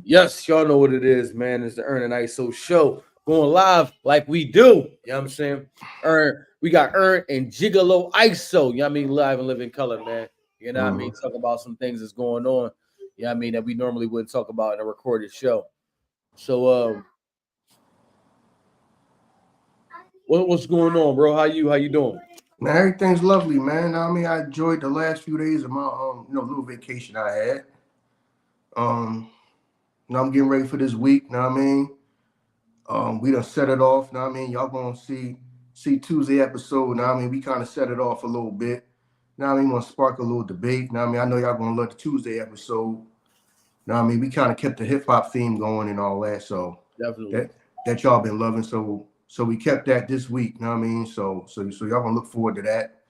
Yes, y'all know what it is, man. It's the Ern and Iso show. Going live like we do. You know what I'm saying? We got Ern and Gigolo Iso. You know what I mean? Live and live in color, man. You know what I mean? Talk about some things that's going on. You know what I mean? That we normally wouldn't talk about in a recorded show. So what's going on, bro? How you doing? Man, everything's lovely, man. I mean, I enjoyed the last few days of my little vacation I had. Now I'm getting ready for this week, know what I mean? We done set it off, know what I mean? Y'all gonna see Tuesday episode, know what I mean? We kind of set it off a little bit. Now I mean, gonna spark a little debate. Know what I mean? I know y'all gonna love the Tuesday episode. Know what I mean? We kind of kept the hip hop theme going and all that, so Definitely. that y'all been loving. So we kept that this week, know what I mean? So y'all gonna look forward to that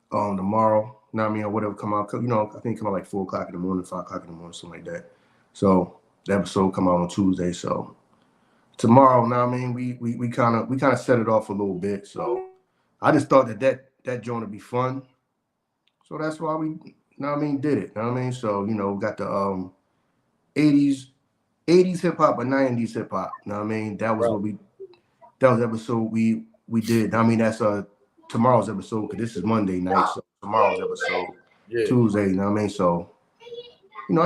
tomorrow, know what I mean, or whatever come out. You know, I think it come out like 4 o'clock in the morning, 5 o'clock in the morning, something like that. So the episode come out on Tuesday. So tomorrow, know what I mean, we kind of set it off a little bit. So I just thought that joint would be fun. So that's why we, know what I mean, did it. Know what I mean? So, you know, got the 80s hip hop or 90s hip hop. Know what I mean? That was the episode we did. I mean, that's tomorrow's episode, because this is Monday night. So tomorrow's episode, Tuesday, you know what I mean? So, you know,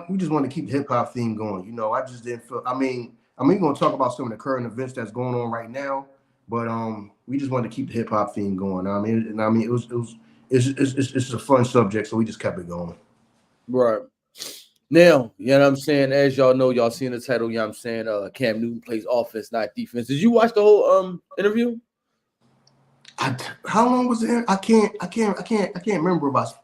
we just want to keep the hip hop theme going. You know, I just didn't feel, I mean, we're gonna talk about some of the current events that's going on right now, but we just wanted to keep the hip hop theme going. I mean, it's a fun subject, so we just kept it going. Right. Now, you know what I'm saying? As y'all know, y'all seen the title, you know what I'm saying? Cam Newton plays offense, not defense. Did you watch the whole interview? How long was it? I can't remember about.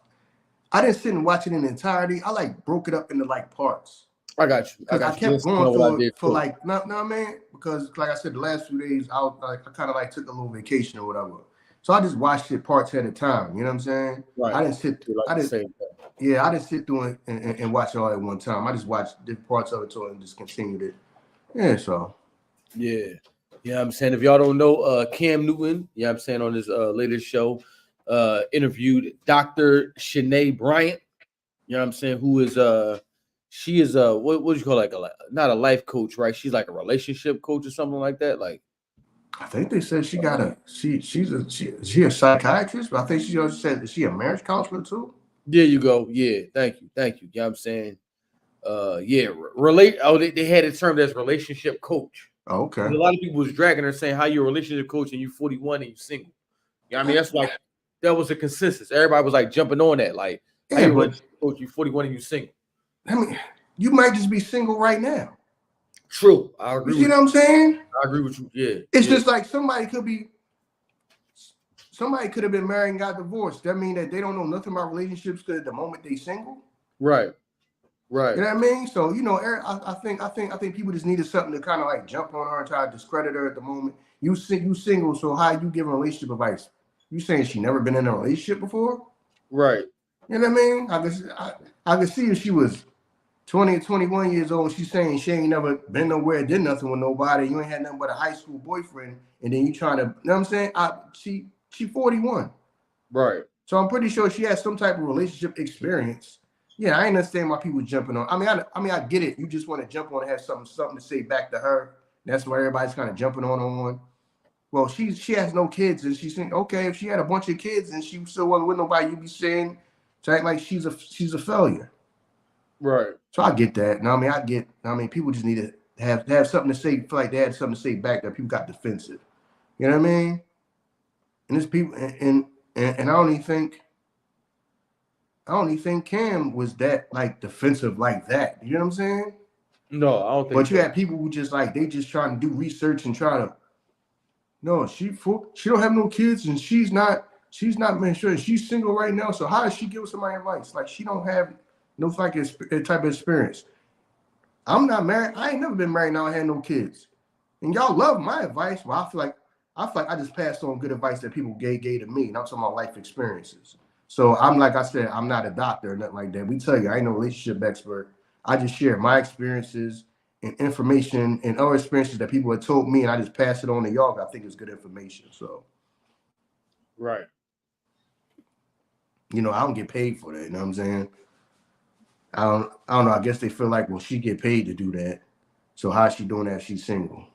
I didn't sit and watch it in entirety. I like broke it up into like parts. I got you. Because I kept going through it for like, no, man. Because like I said, the last few days, I kind of like took a little vacation or whatever. So I just watched it parts at a time. You know what I'm saying? Right. I didn't sit. I didn't sit through it and watch it all at one time. I just watched different parts of it and just continued it. Yeah. So. Yeah. You know what I'm saying? If y'all don't know, Cam Newton, you know what I'm saying, on his latest show, interviewed Dr. Shannae Bryant, you know what I'm saying, who is she is what do you call, like not a life coach, right? She's like a relationship coach or something like that. Like, I think they said she's a psychiatrist, but I think she also said, is she a marriage counselor too? There you go. Yeah, thank you. You know what I'm saying? They had it termed as relationship coach. Oh, okay. A lot of people was dragging her, saying how you're a relationship coach and you 41 and you single. You know what I mean? That's like, that was a consensus. Everybody was like jumping on that. Like, how you a relationship coach, you 41 and you single. I mean, you might just be single right now. True. I agree. You see what I'm saying? I agree with you. Yeah. It's just like somebody could have been married and got divorced. That mean that they don't know nothing about relationships because at the moment they single. Right. You know what I mean? So, you know, I think people just needed something to kind of like jump on her and try to discredit her at the moment. You single, so how you giving relationship advice? You saying she never been in a relationship before? Right. You know what I mean? I could see if she was 20 or 21 years old, she's saying she ain't never been nowhere, did nothing with nobody. You ain't had nothing but a high school boyfriend, and then you trying to, you know what I'm saying? She 41. Right. So I'm pretty sure she has some type of relationship experience. Yeah, I ain't understand why people jumping on. I mean, I get it. You just want to jump on and have something to say back to her. That's why everybody's kind of jumping on. Well, she has no kids, and she's saying, okay, if she had a bunch of kids and she still wasn't with nobody, you'd be saying, to act like she's a failure. Right. So I get that. Now, I mean, people just need to have something to say, feel like they had something to say back that people got defensive. You know what I mean? And there's people, and I don't even think Cam was that like defensive like that. You know what I'm saying? No, I don't think. But you had people who just like, they just trying to do research and try to. No, she don't have no kids and she's not man sure she's single right now. So how does she give somebody advice? Like she don't have no type of experience. I'm not married. I ain't never been married. Now I had no kids, and y'all love my advice. Well, I feel like I just passed on good advice that people gave to me, and I'm talking about life experiences. So I'm like I said, I'm not a doctor or nothing like that. We tell you, I ain't no relationship expert. I just share my experiences and information and other experiences that people have told me, and I just pass it on to y'all. I think it's good information. So, right. You know, I don't get paid for that. You know what I'm saying? I don't know. I guess they feel like, well, she get paid to do that. So how's she doing that if she's single?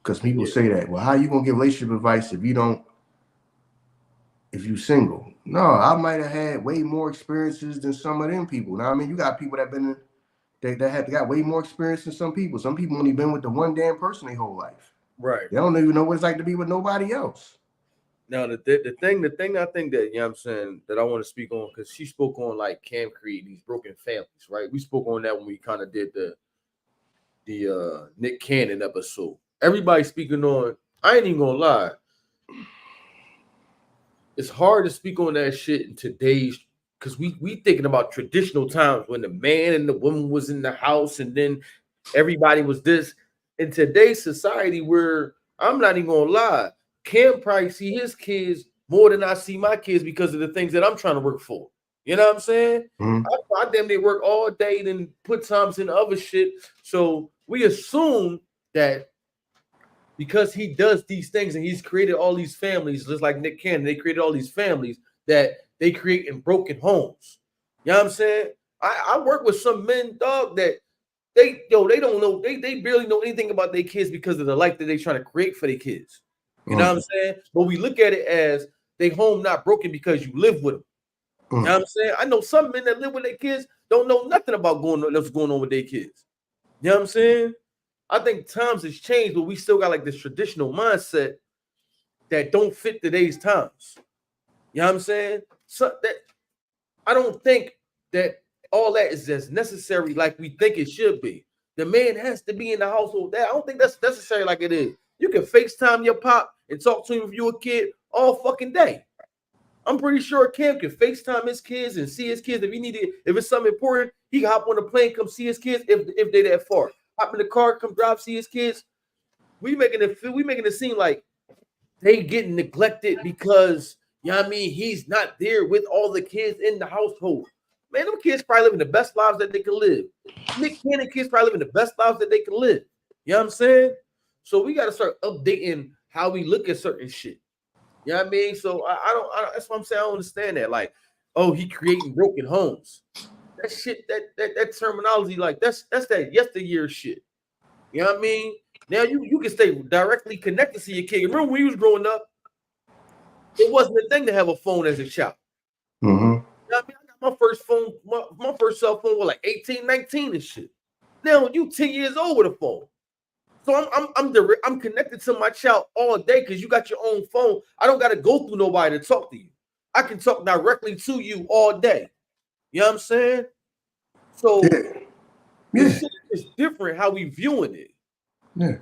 Because people say that. Well, how you gonna give relationship advice if you single? No, I might have had way more experiences than some of them people. Now, I mean, you got people that been that got way more experience than some people. Some people only been with the one damn person their whole life. Right. They don't even know what it's like to be with nobody else. Now the thing I think that, you know what I'm saying, that I want to speak on, because she spoke on like Cam creating these broken families, right? We spoke on that when we kind of did the Nick Cannon episode. Everybody speaking on, I ain't even gonna lie. It's hard to speak on that shit in today's, because we thinking about traditional times when the man and the woman was in the house and then everybody was this. In today's society, where I'm not even gonna lie, Cam probably see his kids more than I see my kids because of the things that I'm trying to work for. You know what I'm saying? Mm-hmm. I damn near work all day, then put times in other shit. So we assume that because he does these things and he's created all these families, just like Nick Cannon, they created all these families that they create in broken homes. You know what I'm saying? I work with some men, dog, that they don't know, they barely know anything about their kids because of the life that they trying to create for their kids. You know what I'm saying? But we look at it as they home not broken because you live with them. You know what I'm saying? I know some men that live with their kids don't know nothing about what's going on with their kids. You know what I'm saying? I think times has changed, but we still got like this traditional mindset that don't fit today's times. You know what I'm saying? So that I don't think that all that is as necessary like we think it should be. The man has to be in the household. That I don't think that's necessary like it is. You can FaceTime your pop and talk to him if you're a kid all fucking day. I'm pretty sure Cam can FaceTime his kids and see his kids if he needed. If it's something important, he can hop on the plane, come see his kids if they that far. Hop in the car, come drive, see his kids. We making it seem like they getting neglected because, you know what I mean, he's not there with all the kids in the household. Man, them kids probably living the best lives that they can live. Nick Cannon kids probably living the best lives that they can live. You know what I'm saying? So we got to start updating how we look at certain shit. You know what I mean? So I don't that's what I'm saying. I don't understand that. Like, oh, he creating broken homes. That shit, that terminology, like that's that yesteryear shit. You know what I mean? Now you can stay directly connected to your kid. Remember when we was growing up, it wasn't a thing to have a phone as a child. Mm-hmm. You know what I mean? I got my first phone, my first cell phone was like 18, 19 and shit. Now you 10 years old with a phone. So I'm connected to my child all day because you got your own phone. I don't got to go through nobody to talk to you. I can talk directly to you all day. You know what I'm saying? So the shit is different how we viewing it. Yeah. You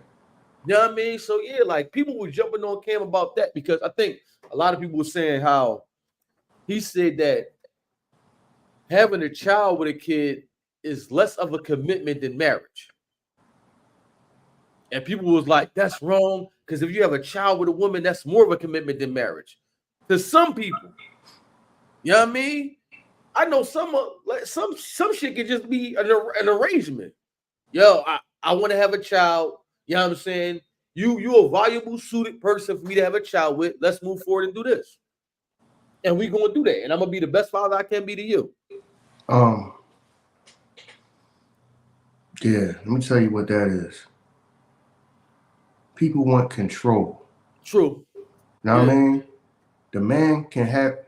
know what I mean? So yeah, like people were jumping on Cam about that because I think a lot of people were saying how he said that having a child with a kid is less of a commitment than marriage. And people was like, that's wrong, because if you have a child with a woman, that's more of a commitment than marriage. To some people, you know what I mean? I know some shit can just be an arrangement. Yo, I want to have a child. You know what I'm saying? You a valuable suited person for me to have a child with. Let's move forward and do this. And we gonna do that. And I'm gonna be the best father I can be to you. Yeah, let me tell you what that is. People want control. True. Now, I mean, the man can have.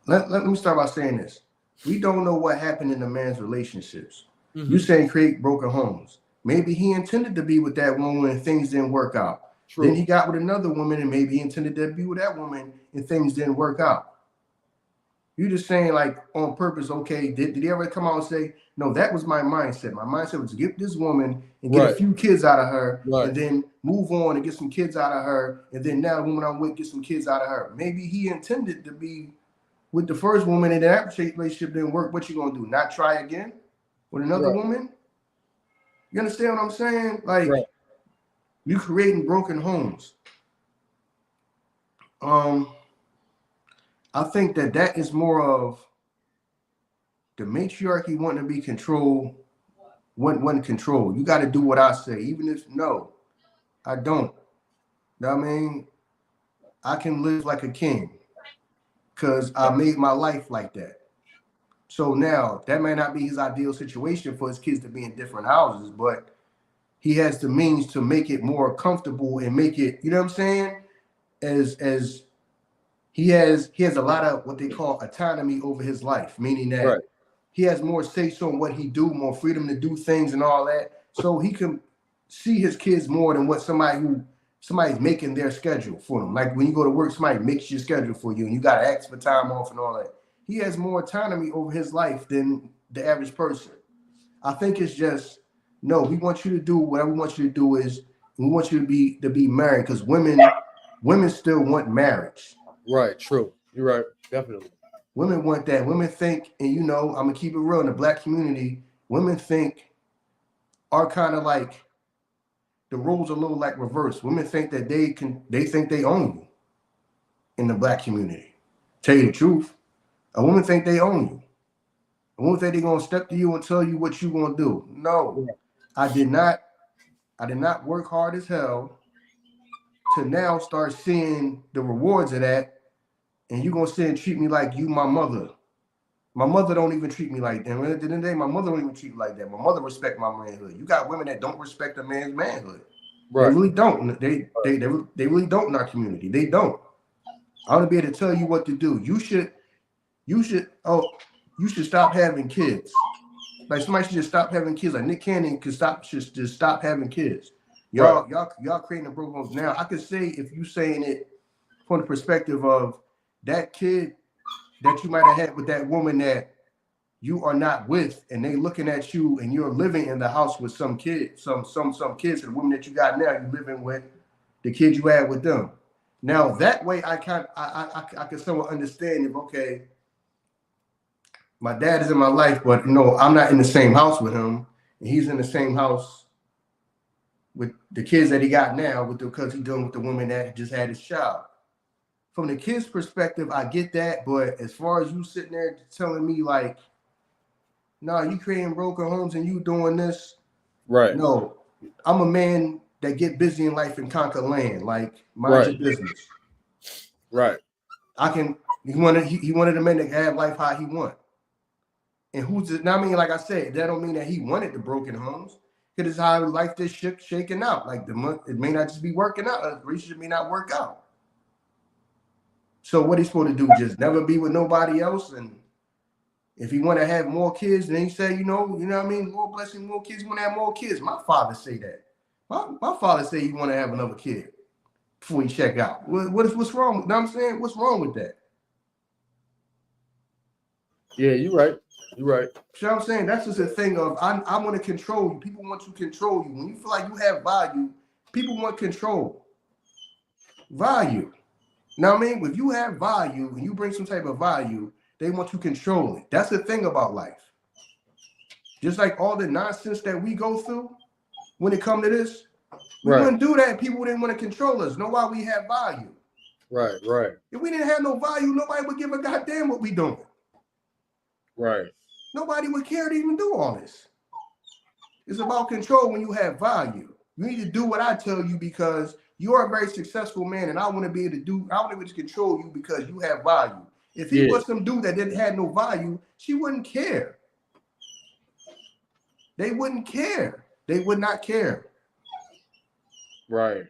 Let me start by saying this. We don't know what happened in the man's relationships. Mm-hmm. You saying create broken homes. Maybe he intended to be with that woman and things didn't work out. True. Then he got with another woman and maybe he intended to be with that woman and things didn't work out. You just saying like on purpose, okay, did he ever come out and say, no, that was my mindset. My mindset was to get this woman and get a few kids out of her and then move on and get some kids out of her. And then now the woman I'm with, get some kids out of her. Maybe he intended to be with the first woman and that relationship didn't work. What you gonna do? Not try again with another woman? You understand what I'm saying? Like you creating broken homes. I think that is more of the matriarchy wanting to be controlled. When control, you got to do what I say, even if no, I don't. You know what I mean? I can live like a king because I made my life like that. So now that may not be his ideal situation for his kids to be in different houses, but he has the means to make it more comfortable and make it, you know what I'm saying? As he has a lot of what they call autonomy over his life, meaning that Right. he has more say-so on what he do, more freedom to do things and all that. So he can see his kids more than what somebody's making their schedule for them. Like when you go to work, somebody makes your schedule for you and you got to ask for time off and all that. He has more autonomy over his life than the average person. I think it's just, no, we want you to do whatever we want you to do is we want you to be married because women still want marriage. Right. True. You're right. Definitely. Women want that. Women think, and you know, I'm gonna keep it real in the black community. Women think are kind of like the roles are a little like reverse. Women think that they think they own you in the black community. Tell you the truth, a woman think they own you. A woman think they're gonna step to you and tell you what you gonna do. No, I did not work hard as hell to now start seeing the rewards of that. And you gonna sit and treat me like you my mother. My mother don't even treat me like that. At the end of the day, my mother don't even treat me like that. My mother respect my manhood. You got women that don't respect a man's manhood. Right. They really don't. They really don't in our community. They don't. I want to be able to tell you what to do. You should stop having kids. Like somebody should just stop having kids. Like Nick Cannon could just stop having kids. Y'all creating a broken homes. Now I could say if you saying it from the perspective of that kid that you might have had with that woman that you are not with, and they looking at you, and you're living in the house with some kids, some kids, and the woman that you got now, you living with the kids you had with them. Now that way, I can somewhat understand if okay, my dad is in my life, but you know I'm not in the same house with him, and he's in the same house with the kids that he got now, because he's dealing with the woman that just had his child. From the kid's perspective, I get that, but as far as you sitting there telling me like, no, you creating broken homes and you doing this, right? No, I'm a man that get busy in life and conquer land. Like mind your business, right? He wanted a man that have life how he want, and who's it? I mean, like I said, that don't mean that he wanted the broken homes. Because it's how life is shaking out. Like it may not just be working out. The relationship may not work out. So what he's supposed to do? Just never be with nobody else. And if he want to have more kids, then he say, you know what I mean? More blessing, more kids. Want to have more kids. My father say that. My father say he want to have another kid before he check out. What's wrong? You know what I'm saying? What's wrong with that? Yeah, you're right. You're right. You know what I'm saying? That's just a thing of I want to control you. People want to control you. When you feel like you have value, people want control. Value. Now, I mean, if you have value and you bring some type of value, they want to control it. That's the thing about life. Just like all the nonsense that we go through when it comes to this, we wouldn't do that. People didn't want to control us. Know why we have value. Right. If we didn't have no value, nobody would give a goddamn what we doing. Right. Nobody would care to even do all this. It's about control when you have value. You need to do what I tell you because you are a very successful man, and I want to be able to control you because you have value. If he was some dude that didn't have no value, she wouldn't care. They wouldn't care. They would not care. Right.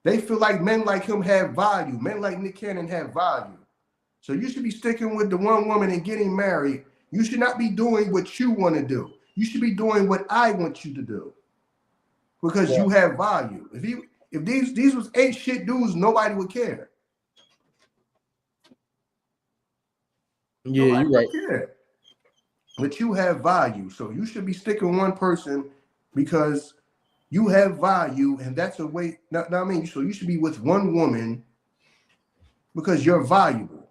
They feel like men like him have value. Men like Nick Cannon have value. So you should be sticking with the one woman and getting married. You should not be doing what you want to do. You should be doing what I want you to do because you have value. If these was ain't shit dudes, nobody would care. Yeah, you're right. Care. But you have value, so you should be sticking one person because you have value, and that's a way. I mean, so you should be with one woman because you're valuable.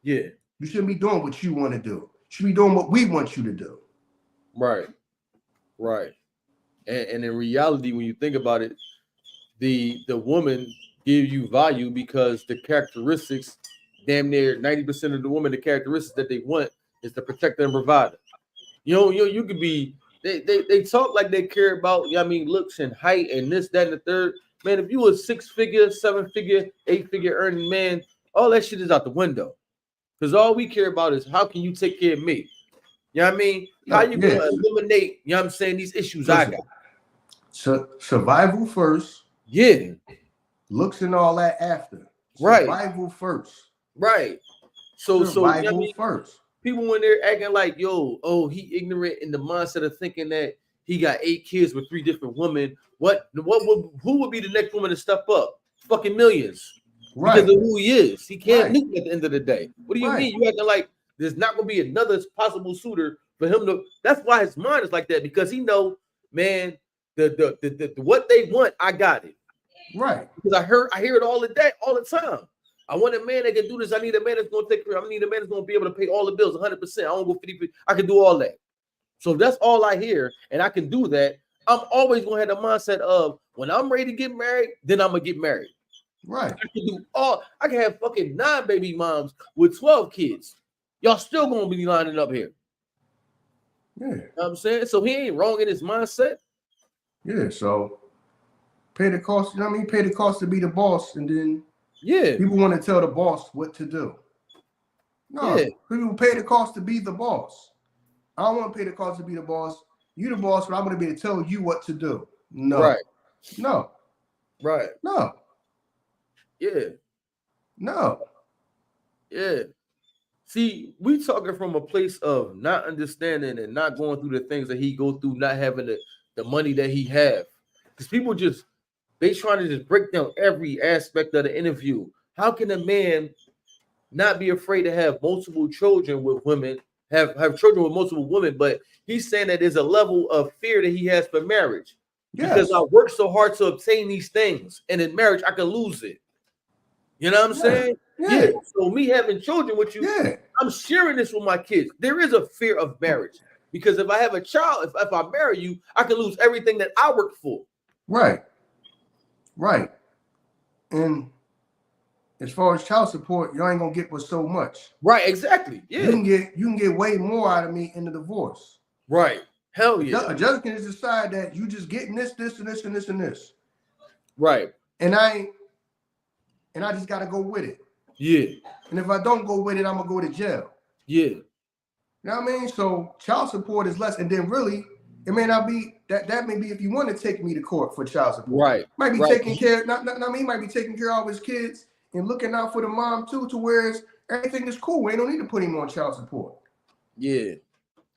Yeah. You shouldn't be doing what you want to do. You should be doing what we want you to do. Right. And in reality, when you think about it, the woman give you value because the characteristics, damn near 90% of the woman, the characteristics that they want is the protector and provider. You could be they talk like they care about, looks and height and this, that, and the third. Man, if you a 6-figure, 7-figure, 8-figure earning man, all that shit is out the window. Because all we care about is how can you take care of me? You know what I mean? How you Yes. gonna eliminate, you know what I'm saying, these issues Listen, I got? Survival first. Yeah. Looks and all that after. Right. Survival first. Right. So you know what I Survival mean? first. People when they're acting like, yo, oh, he ignorant in the mindset of thinking that he got 8 kids with 3 different women. Who would be the next woman to step up? Fucking millions. Right. Because of who he is. He can't Right. meet at the end of the day. What do you Right. mean? You acting like there's not gonna be another possible suitor for him to. That's why his mind is like that, because he know, man, the what they want, I got it. Right. Because I hear it all the day, all the time. I want a man that can do this. I need a man that's going to take care. I need a man that's going to be able to pay all the bills 100%. I don't go 50%. I can do all that. So if that's all I hear, and I can do that, I'm always going to have the mindset of when I'm ready to get married, then I'm going to get married. Right. I can do all. I can have fucking 9 baby moms with 12 kids. Y'all still going to be lining up here. Yeah. You know what I'm saying? So he ain't wrong in his mindset. Yeah. So pay the cost. You know what I mean? Pay the cost to be the boss, and then people want to tell the boss what to do. No, people pay the cost to be the boss. I don't want to pay the cost to be the boss. You the boss, but I'm going to be able to tell you what to do. No. Right. No. Right. No. Yeah. No. Yeah. See, we talking from a place of not understanding and not going through the things that he go through, not having the money that he have. Because people they trying to just break down every aspect of the interview. How can a man not be afraid to have multiple children with women, have children with multiple women, but he's saying that there's a level of fear that he has for marriage. Yes. Because I work so hard to obtain these things, and in marriage I can lose it. You know what I'm saying? Yeah. So me having children with you, I'm sharing this with my kids. There is a fear of marriage, because if I have a child, if I marry you, I can lose everything that I work for. Right. Right. And as far as child support, you ain't gonna get but so much. Right, exactly. Yeah. You can get way more out of me in the divorce. Right. Hell yeah. A judge can just decide that you just getting this, and this, and this, and this. Right. And I just gotta go with it. Yeah. And if I don't go with it, I'm gonna go to jail. Yeah. You know what I mean? So child support is less, and then really it may not be that may be if you want to take me to court for child support. Right. Might be taking care, might be taking care of all his kids and looking out for the mom too, to where everything is cool. We ain't no need to put him on child support. Yeah.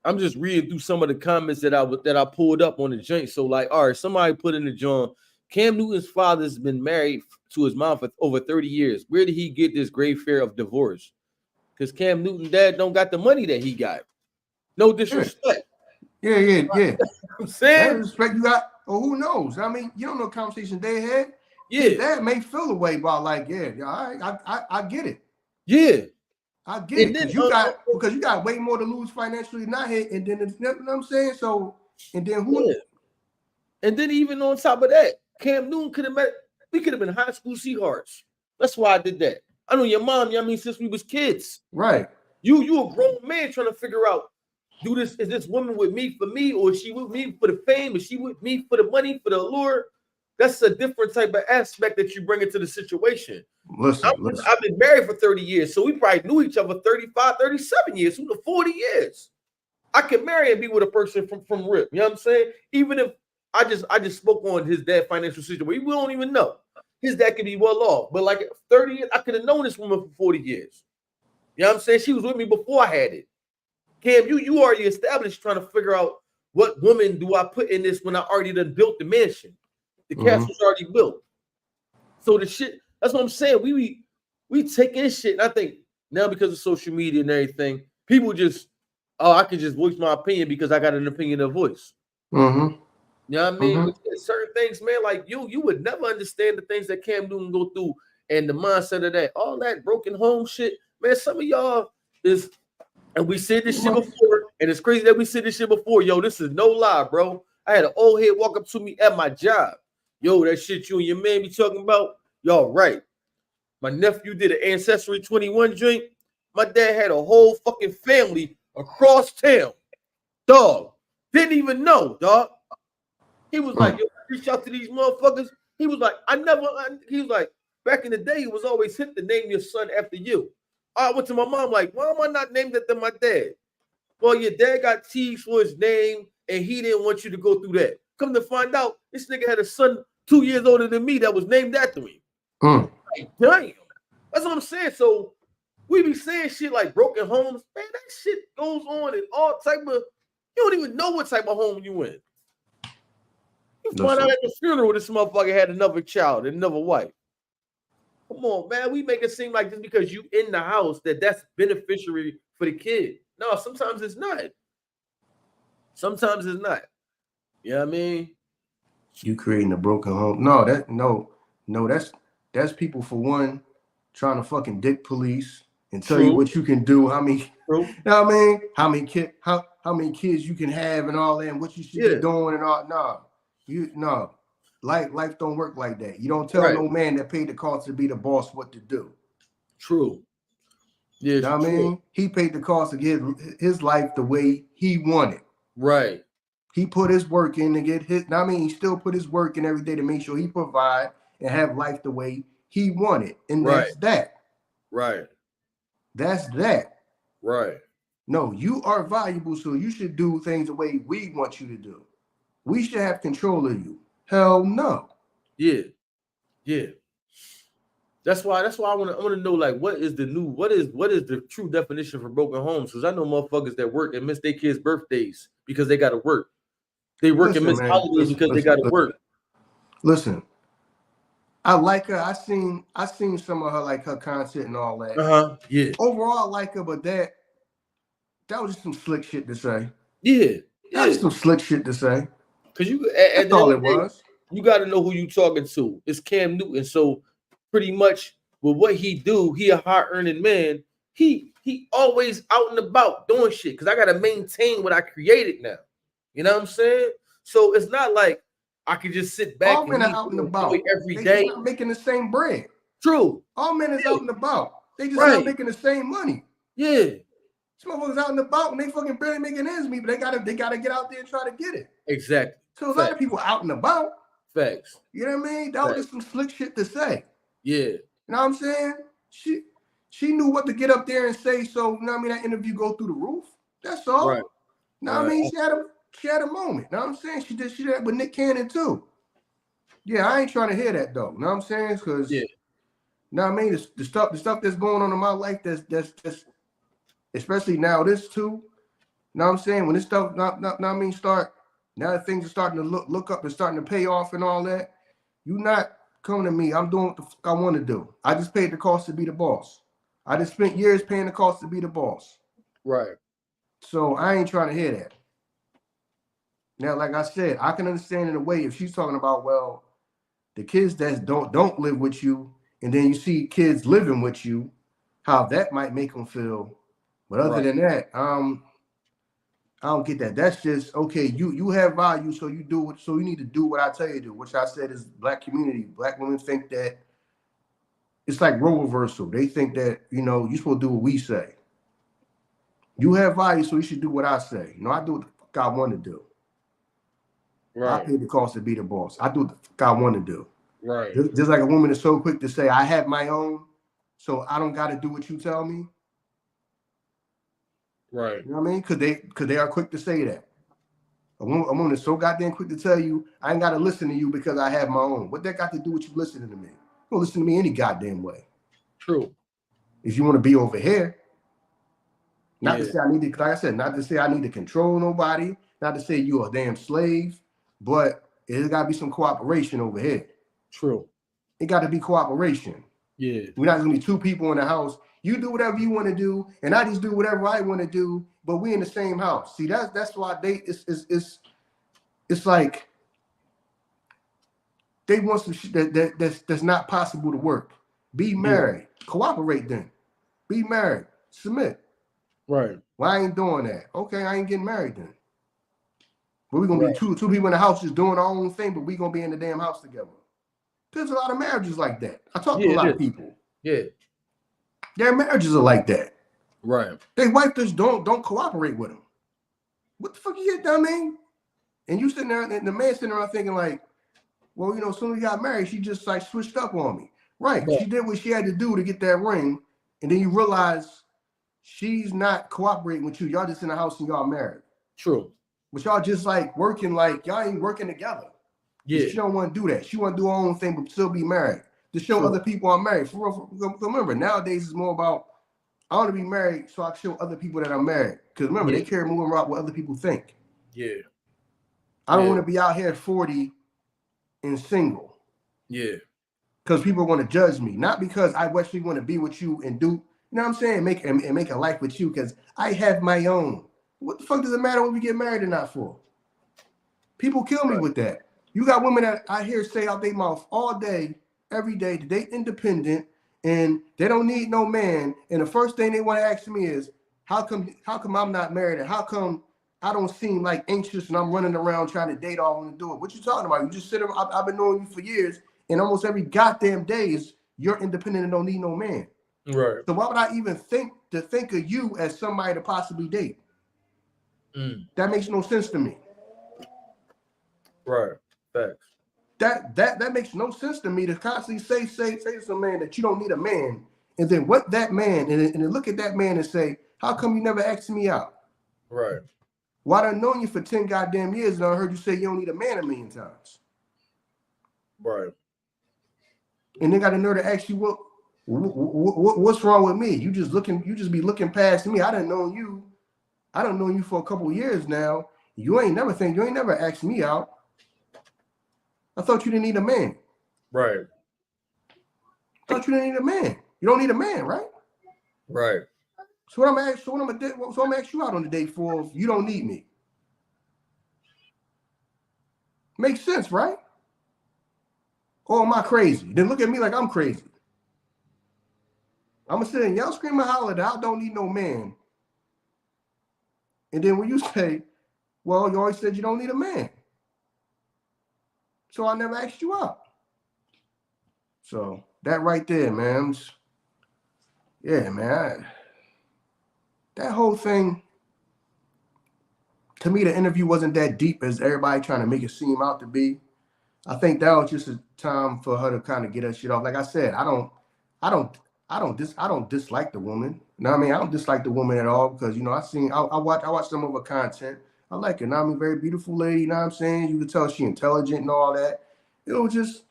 I'm just reading through some of the comments that I pulled up on the joint. So like, all right, somebody put in the joint, Cam Newton's father's been married to his mom for over 30 years. Where did he get this grave fear of divorce? Because Cam Newton's dad don't got the money that he got. No disrespect. Yeah. I'm saying, that respect you got, or who knows? I mean, you don't know conversation they had. Yeah. His dad may feel a way about like, I get it. Yeah. I get it. Because you got way more to lose financially than I had, and then you know what I'm saying? So, and then who? Yeah. And then even on top of that, Cam Newton we could have been high school sweethearts. That's why I did that. I know your mom, you know what I mean, since we was kids. Right. You a grown man trying to figure out, is this woman with me for me, or is she with me for the fame? Is she with me for the money, for the allure? That's a different type of aspect that you bring into the situation. Listen. I've been married for 30 years, so we probably knew each other 35, 37 years, who the 40 years. I can marry and be with a person from RIP. You know what I'm saying? Even if I just spoke on his dad's financial situation, we don't even know. His dad could be well off, but like 30 years, I could have known this woman for 40 years. You know what I'm saying? She was with me before I had it. Cam, you already established trying to figure out what woman do I put in this when I already done built the mansion. The castle's already built. So the shit, that's what I'm saying. We take in shit, and I think now because of social media and everything, people just, I can just voice my opinion because I got an opinion to voice. Mm-hmm. You know what I mean? Certain things, man, like you would never understand the things that Cam Newton go through and the mindset of that, all that broken home shit. Man, some of y'all is, and we said this shit before, and it's crazy that we said this shit before. Yo, this is no lie, bro. I had an old head walk up to me at my job. Yo, that shit you and your man be talking about, y'all right. My nephew did an Ancestry 21 drink. My dad had a whole fucking family across town. Dog. Didn't even know, dog. He was like, yo, reach out to these motherfuckers. He was like, he was like, back in the day, it was always hit to name your son after you. I went to my mom like, why am I not named after my dad? Well, your dad got teased for his name, and he didn't want you to go through that. Come to find out, this nigga had a son 2 years older than me that was named after him. Like, damn. That's what I'm saying. So we be saying shit like broken homes. Man, that shit goes on in all type of, you don't even know what type of home you in. You find out at the funeral this motherfucker had another child and another wife. Come on, man. We make it seem like just because you in the house that's beneficiary for the kid. No, sometimes it's not. Sometimes it's not. You know what I mean? You creating a broken home. No, that's people, for one, trying to fucking dick police and tell you what you can do, how many kids you can have and all that, and what you should be doing and all. Life don't work like that. You don't tell no man that paid the cost to be the boss what to do. True. Yeah, you know what I mean? He paid the cost to get his life the way he wanted. Right. He put his work in to get his. He still put his work in every day to make sure he provide and have life the way he wanted, and that's that. Right. That's that. Right. No, you are valuable, so you should do things the way we want you to do. We should have control of you. Hell no. Yeah. That's why I want to know, like, what is the true definition for broken homes? Because I know motherfuckers that work and miss their kids' birthdays because they got to work. They work and miss holidays because they got to work. Listen, I like her. I seen some of her, like, her content and all that. Yeah. Overall, I like her, but that was just some slick shit to say. Yeah. That was some slick shit to say. Because that's all it was. You got to know who you talking to. It's Cam Newton. So pretty much with what he do, he a hard earning man. He always out and about doing shit. Because I got to maintain what I created now. You know what I'm saying? So it's not like I can just sit back all men are out and about every day. Not making the same bread. True. All men is out and about. They just not making the same money. Yeah. Some motherfuckers out and about and they fucking barely making ends meet, but they gotta get out there and try to get it. Exactly. So a lot of people out and about. Facts. You know what I mean? That was just some slick shit to say. Yeah. You know what I'm saying? She knew what to get up there and say. So you know what I mean? That interview go through the roof. That's all. Right. You know what I mean? She had a moment. You know what I'm saying? She did that with Nick Cannon too. Yeah, I ain't trying to hear that though. You know what I'm saying? Because you know what I mean? The stuff that's going on in my life that's especially now this too. You know what I'm saying? When this stuff now that things are starting to look up and starting to pay off and all that, you not coming to me. I'm doing what the fuck I want to do. I just paid the cost to be the boss. I just spent years paying the cost to be the boss. Right. So I ain't trying to hear that. Now, like I said, I can understand in a way if she's talking about, well, the kids that don't live with you, and then you see kids living with you, how that might make them feel. But other than that, I don't get that. That's just okay. You have value, so you do it. So you need to do what I tell you to do, which I said is black community. Black women think that it's like role reversal. They think that you're supposed to do what we say. You have value, so you should do what I say. I do what the fuck I want to do. Right. I paid the cost to be the boss. I do what the fuck I want to do. Right. Just like a woman is so quick to say, I have my own, so I don't got to do what you tell me. Right. You know what I mean? Because they are quick to say that. A woman is so goddamn quick to tell you, I ain't got to listen to you because I have my own. What that got to do with you listening to me? You don't listen to me any goddamn way. True. If you want to be over here, not to say I need to, like I said, not to say I need to control nobody, not to say you a damn slave, but there's got to be some cooperation over here. True. It got to be cooperation. Yeah. We're not going to be two people in the house. You do whatever you want to do, and I just do whatever I want to do, but we in the same house. See, that's why it's like they want some shit that's not possible to work. Be married. Cooperate then. Be married. Submit. Right. Well, I ain't doing that. Okay, I ain't getting married then. But we're going to be two people in the house just doing our own thing, but we're going to be in the damn house together. There's a lot of marriages like that. I talk to a lot of people. Yeah. Their marriages are like that. Right. Their wife just don't cooperate with them. What the fuck you get done, man? And you sitting there, and the man sitting around thinking like, well, as soon as we got married, she just like switched up on me. Right. Yeah. She did what she had to do to get that ring. And then you realize she's not cooperating with you. Y'all just in the house and y'all married. True. But y'all just like working like y'all ain't working together. Yeah. She don't want to do that. She want to do her own thing, but still be married. To show other people I'm married. Remember, nowadays it's more about I want to be married so I can show other people that I'm married. Because remember, they care more about what other people think. Yeah. I don't want to be out here at 40 and single. Yeah. Because people want to judge me. Not because I actually want to be with you and do, you know what I'm saying? Make a life with you because I have my own. What the fuck does it matter when we get married or not for? People kill me with that. You got women that I hear say out their mouth all day, every day, that they independent and they don't need no man. And the first thing they want to ask me is, how come I'm not married? And how come I don't seem like anxious and I'm running around trying to date all and do it? What you talking about? You just sit around, I've been knowing you for years, and almost every goddamn day is you're independent and don't need no man. Right. So why would I even think of you as somebody to possibly date? That makes no sense to me. Right. Facts. That makes no sense to me to constantly say to some man that you don't need a man, and then what that man and then look at that man and say, how come you never asked me out? Right. Well, I've known you for 10 goddamn years, and I heard you say you don't need a man a million times. Right. And they got a nerve to ask you what's wrong with me? You just be looking past me. I done known you for a couple of years now. You ain't never asked me out. I thought you didn't need a man. Right. I thought you didn't need a man. You don't need a man, right? Right. So I'm gonna ask you out on the date for if you don't need me. Makes sense, right? Or am I crazy? Then look at me like I'm crazy. I'm gonna sit and yell, scream, and holler that I don't need no man. And then when you say, well, you always said you don't need a man. So I never asked you out. So that right there, man. Yeah, man. That whole thing, to me, the interview wasn't that deep as everybody trying to make it seem out to be. I think that was just a time for her to kind of get her shit off. Like I said, I don't dislike the woman. You know what I mean? I don't dislike the woman at all because I watch some of her content. I like her. You know what I mean? Very beautiful lady. You know what I'm saying? You can tell she intelligent and all that. It was just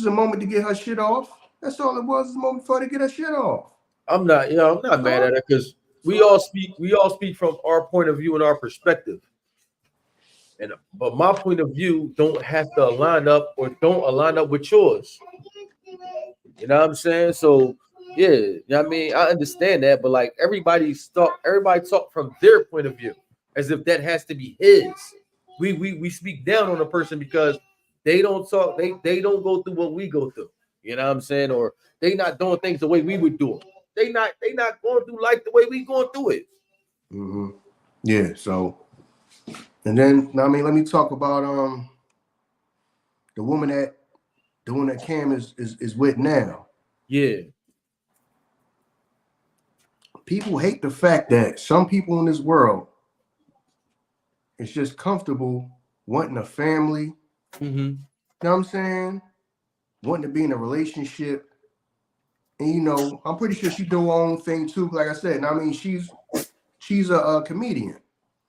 a moment to get her shit off. That's all it was. A moment for her to get her shit off. I'm not mad at it because we all speak from our point of view and our perspective. But my point of view don't have to align up with yours. You know what I'm saying? So yeah, you know what I mean, I understand that, but like everybody talk from their point of view as if that has to be his. We speak down on a person because they don't talk, they don't go through what we go through. You know what I'm saying? Or they not doing things the way we would do them. They not going through life the way we going through it. Mm-hmm. Yeah. So, and then let me talk about the woman that Cam is with now. Yeah. People hate the fact that some people in this world is just comfortable wanting a family. Mm-hmm. You know what I'm saying? Wanting to be in a relationship. And I'm pretty sure she do her own thing too. Like I said, I mean, she's a comedian.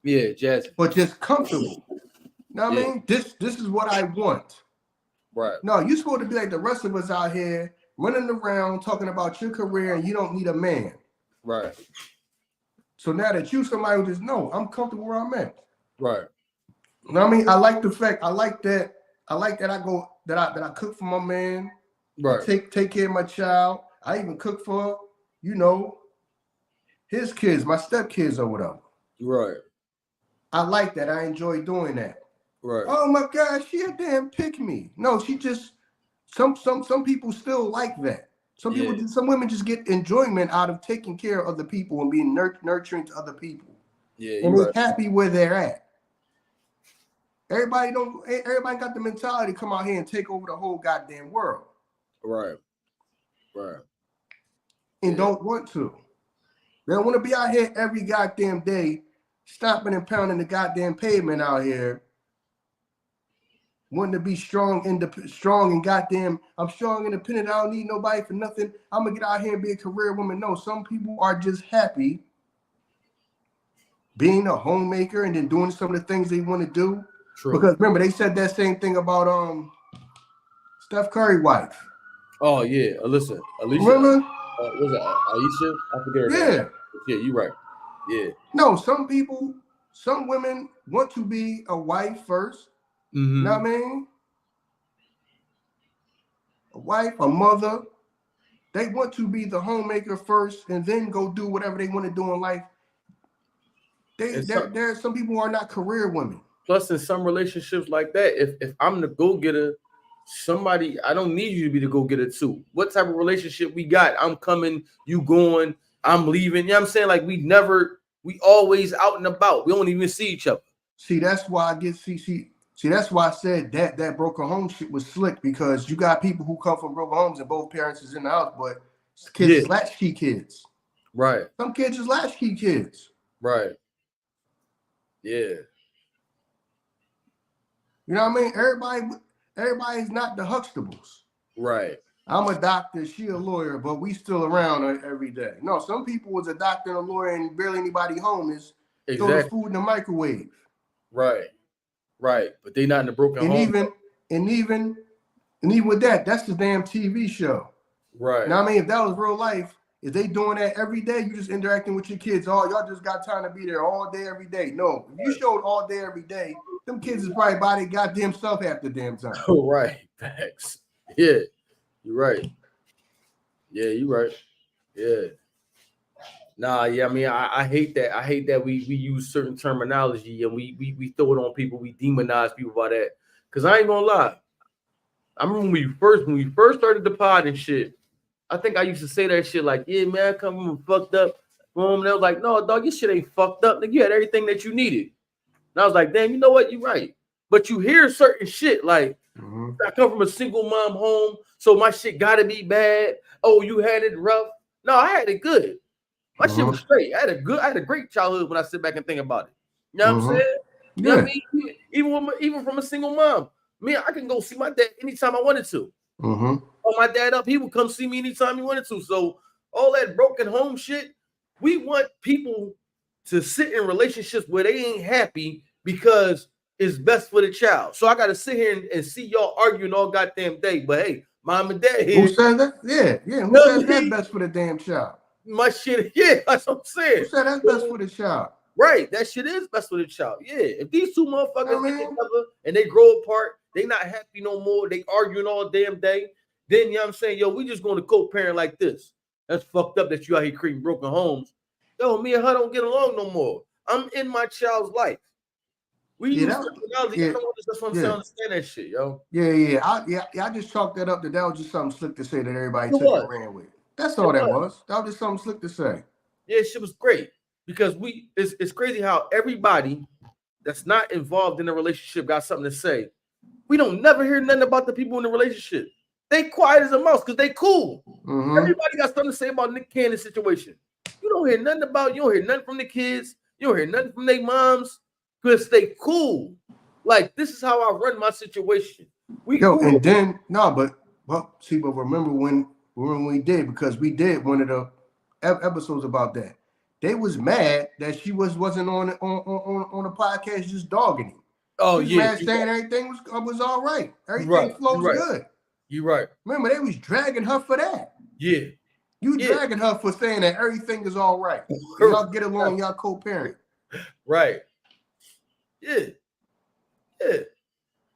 Yeah, Jazmyn. But just comfortable. You know what I mean? This is what I want. Right. No, you're supposed to be like the rest of us out here running around talking about your career and you don't need a man. Right. So now that you somebody who just I'm comfortable where I'm at. Right. You know what I mean? I like that I cook for my man. Right. Take care of my child. I even cook for, his kids, my stepkids or whatever. Right. I like that. I enjoy doing that. Right. Oh my God, she a damn pick me. No, she just some people still like that. Some women just get enjoyment out of taking care of other people and being nurturing to other people. Yeah, and they're happy where they're at. Everybody got the mentality to come out here and take over the whole goddamn world. Right. Right. And don't want to. They don't want to be out here every goddamn day, stomping and pounding the goddamn pavement out here. Wanting to be strong and goddamn, I'm strong, independent. I don't need nobody for nothing. I'm gonna get out here and be a career woman. No, some people are just happy being a homemaker and then doing some of the things they want to do. True. Because remember, they said that same thing about Steph Curry wife. Oh yeah, Alicia. Remember? Was it Aisha? I forget her name. Yeah, you're right. Yeah. No, some women want to be a wife first. Mm-hmm. You know what I mean? A wife, a mother. They want to be the homemaker first and then go do whatever they want to do in life. There are some people who are not career women. Plus, in some relationships like that, if I'm the go-getter, somebody, I don't need you to be the go-getter too. What type of relationship we got? I'm coming, you going, I'm leaving. You know what I'm saying? Like we always out and about. We don't even see each other. See, that's why that's why I said that broken home shit was slick, because you got people who come from broken homes and both parents is in the house, but kids is latchkey kids. Right. Some kids is latchkey kids. Right. Yeah. You know what I mean? Everybody's not the Huxtables. Right. I'm a doctor, she a lawyer, but we still around every day. No, some people was a doctor and a lawyer and barely anybody home is throw the food in the microwave. Right. Right. But they not in the broken home. Even with that, that's the damn TV show. Right. Now, I mean, if that was real life, if they doing that every day, you just interacting with your kids. Oh, y'all just got time to be there all day, every day. No, if you showed all day, every day, them kids is probably by their goddamn self half the damn time. Oh, right. Facts. Yeah. You're right. Yeah, you're right. Yeah. Nah, yeah, I mean, I hate that. I hate that we use certain terminology and we throw it on people. We demonize people by that. Cause I ain't gonna lie. I remember when we first started the pod and shit. I think I used to say that shit like, yeah, man, come from fucked up. Boom. And they was like, no, dog, your shit ain't fucked up. Nigga, you had everything that you needed. And I was like, damn, you know what? You're right. But you hear certain shit like, I come from a single mom home, so my shit gotta be bad. Oh, you had it rough. No, I had it good. My shit was straight. I had a great childhood when I sit back and think about it. You know what I'm saying? You know what I mean? Even from a single mom. Me, I can go see my dad anytime I wanted to. Oh, my dad up, he would come see me anytime he wanted to. So all that broken home shit, we want people to sit in relationships where they ain't happy because it's best for the child. So I got to sit here and see y'all arguing all goddamn day. But hey, mom and dad here. Who said that? Yeah. Who said that's best for the damn child? My shit, yeah, that's what I'm saying. Who said that's best for the child? Right, that shit is best for the child. Yeah, if these two motherfuckers get together and they grow apart, they not happy no more, they arguing all damn day, then you know what I'm saying, yo, we just going to co-parent like this. That's fucked up that you out here creating broken homes. Yo, me and her don't get along no more. I'm in my child's life. We use technology. I don't want to understand that shit, yo. Yeah. I just chalked that up that was just something slick to say that everybody took and ran with. That's all that was. That was just something slick to say. Yeah, shit was great because it's crazy how everybody that's not involved in a relationship got something to say. We don't never hear nothing about the people in the relationship. They quiet as a mouse because they cool. Everybody got something to say about Nick Cannon's situation. You don't hear nothing from the kids. You don't hear nothing from their moms because they cool. Like, this is how I run my situation. Cool. And then but remember when we did, because we did one of the episodes about that. They was mad that she wasn't on a podcast just dogging him. Oh, she was mad saying everything was all right. Everything flows good. You're right. Remember, they was dragging her for that. Yeah. You dragging her for saying that everything is all right. Y'all get along, y'all co-parent. Right. Yeah.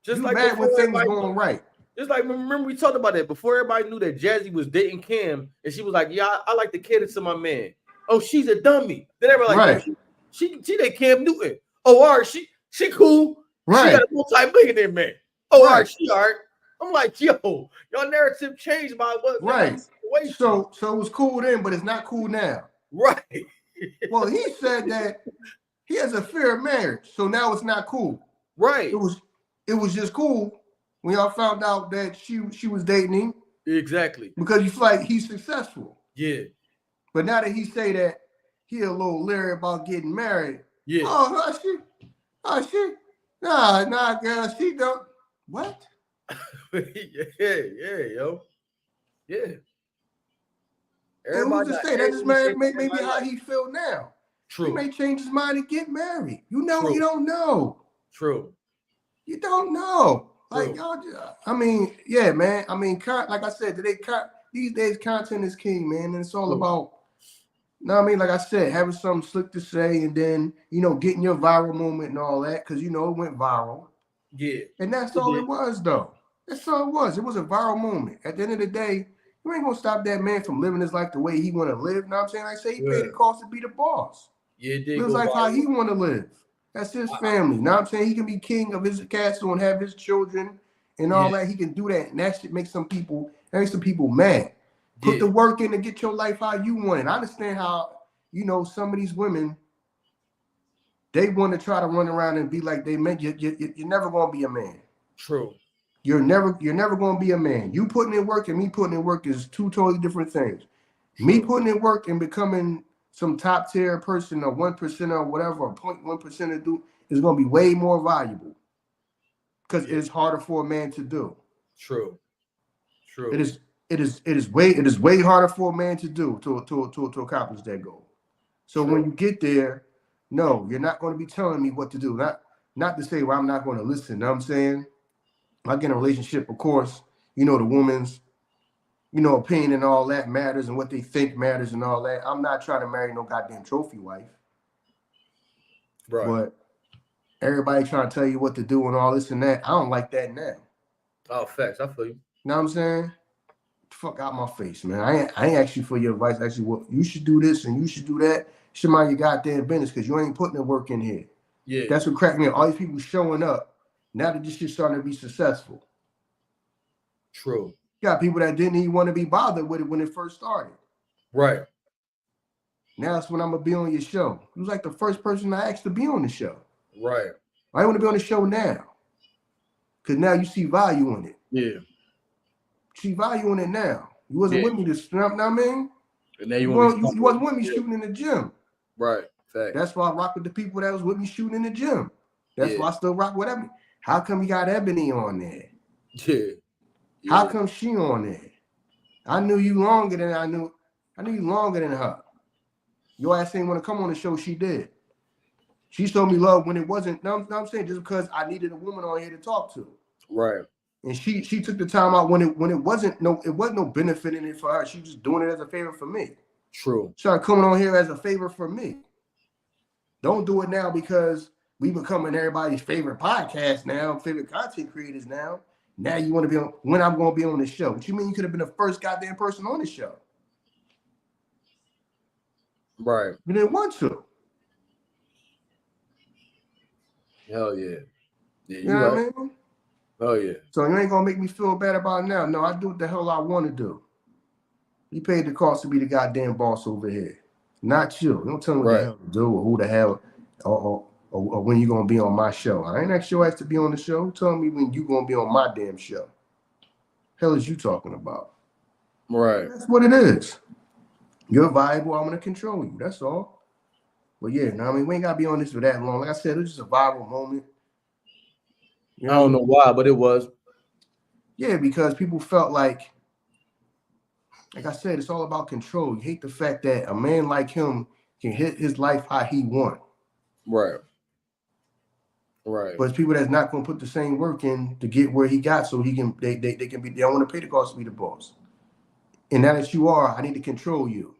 Just you like mad when things going right. Just like, remember we talked about that before everybody knew that Jazzy was dating Cam, and she was like, yeah, I like to cater to my man. Oh, she's a dummy. Then everybody like, she did Cam Newton. Oh, all right, she cool. Right. She got a multi-millionaire man. Oh, all right, she all right. I'm like, yo, your narrative changed by what? Right. So it was cool then, but it's not cool now. Right. Well, he said that he has a fear of marriage, so now it's not cool. Right. It was just cool when y'all found out that she was dating him. Exactly. Because you feel like he's successful. Yeah. But now that he say that he a little leery about getting married. Yeah. Oh, she. Nah, girl, she don't. What? yeah, yo. Yeah. And who's to say that just maybe how he feel now. True. He may change his mind and get married. You know, True. you don't know. True. You don't know. Like, True. y'all, I mean, yeah, man. I mean, like I said, these days, content is king, man. And it's all True. about, you know what I mean? Like I said, having something slick to say and then, you know, getting your viral moment and all that because, you know, it went viral. Yeah. And that's all it was, though. That's all it was. It was a viral moment. At the end of the day, you ain't going to stop that man from living his life the way he want to live. You know what I'm saying? Like I say, he paid the cost to be the boss. Yeah, it did Lives go like viral. how he want to live. That's his family. Now I'm saying he can be king of his castle and have his children and all that. He can do that. And that shit makes some people mad. Put the work in to get your life how you want it. I understand how, you know, some of these women, they want to try to run around and be like they meant. You're never gonna be a man. True. You're never gonna be a man. You putting in work and me putting in work is two totally different things. True. Me putting in work and becoming some top tier person or 1% or whatever, or 0.1% of do is going to be way more valuable because it is harder for a man to do. True. It is way harder for a man to do to accomplish that goal. So when you get there, no, you're not going to be telling me what to do. Not to say, well, I'm not going to listen. You know what I'm saying? I get in a relationship, of course, you know, the woman's, you know, opinion and all that matters and what they think matters and all that. I'm not trying to marry no goddamn trophy wife. Right. But everybody trying to tell you what to do and all this and that. I don't like that now. Oh, facts. I feel you. Know what I'm saying? Fuck out my face, man. I ain't ask you for your advice. Actually, well, you should do this and you should do that. You should mind your goddamn business because you ain't putting the work in here. Yeah. That's what cracked me up. All these people showing up. Now that this shit's starting to be successful. True. Got people that didn't even want to be bothered with it when it first started. Right. Now it's when I'm going to be on your show. You was like the first person I asked to be on the show. Right. I want to be on the show now. Because now you see value in it. Yeah. See value in it now. You wasn't with me this, you know what I mean? And now you wasn't with me shooting in the gym. Right. Fact. That's why I rock with the people that was with me shooting in the gym. That's why I still rock with Ebony. How come you got Ebony on there? Yeah. How come she on there? I knew you longer than I knew you longer than her. Your ass ain't want to come on the show, she did. She showed me love when it wasn't, no, I'm saying, just because I needed a woman on here to talk to. Right. And she took the time out when it wasn't no benefit in it for her. She was just doing it as a favor for me. True. Started coming on here as a favor for me. Don't do it now because we becoming everybody's favorite podcast now, favorite content creators now. Now you want to be on when I'm going to be on this show. What you mean you could have been the first goddamn person on the show? Right. You didn't want to. Hell yeah. Yeah, you know what I mean? Oh yeah. So you ain't gonna make me feel bad about it now. No, I do what the hell I want to do. You paid the cost to be the goddamn boss over here. Not you. Don't tell me what the hell to do or who the hell or when you gonna be on my show. I ain't asked your ass to be on the show. Tell me when you gonna be on my damn show. Hell is you talking about? Right. That's what it is. You're viable. I'm gonna control you. That's all. But yeah, I mean, we ain't gotta be on this for that long. Like I said, it was just a viral moment. You know? I don't know why, but it was. Yeah, because people felt like I said, it's all about control. You hate the fact that a man like him can hit his life how he want. Right. Right. But it's people that's not gonna put the same work in to get where he got, so he can they can be, they don't want to pay the cost to be the boss. And now that you are, I need to control you.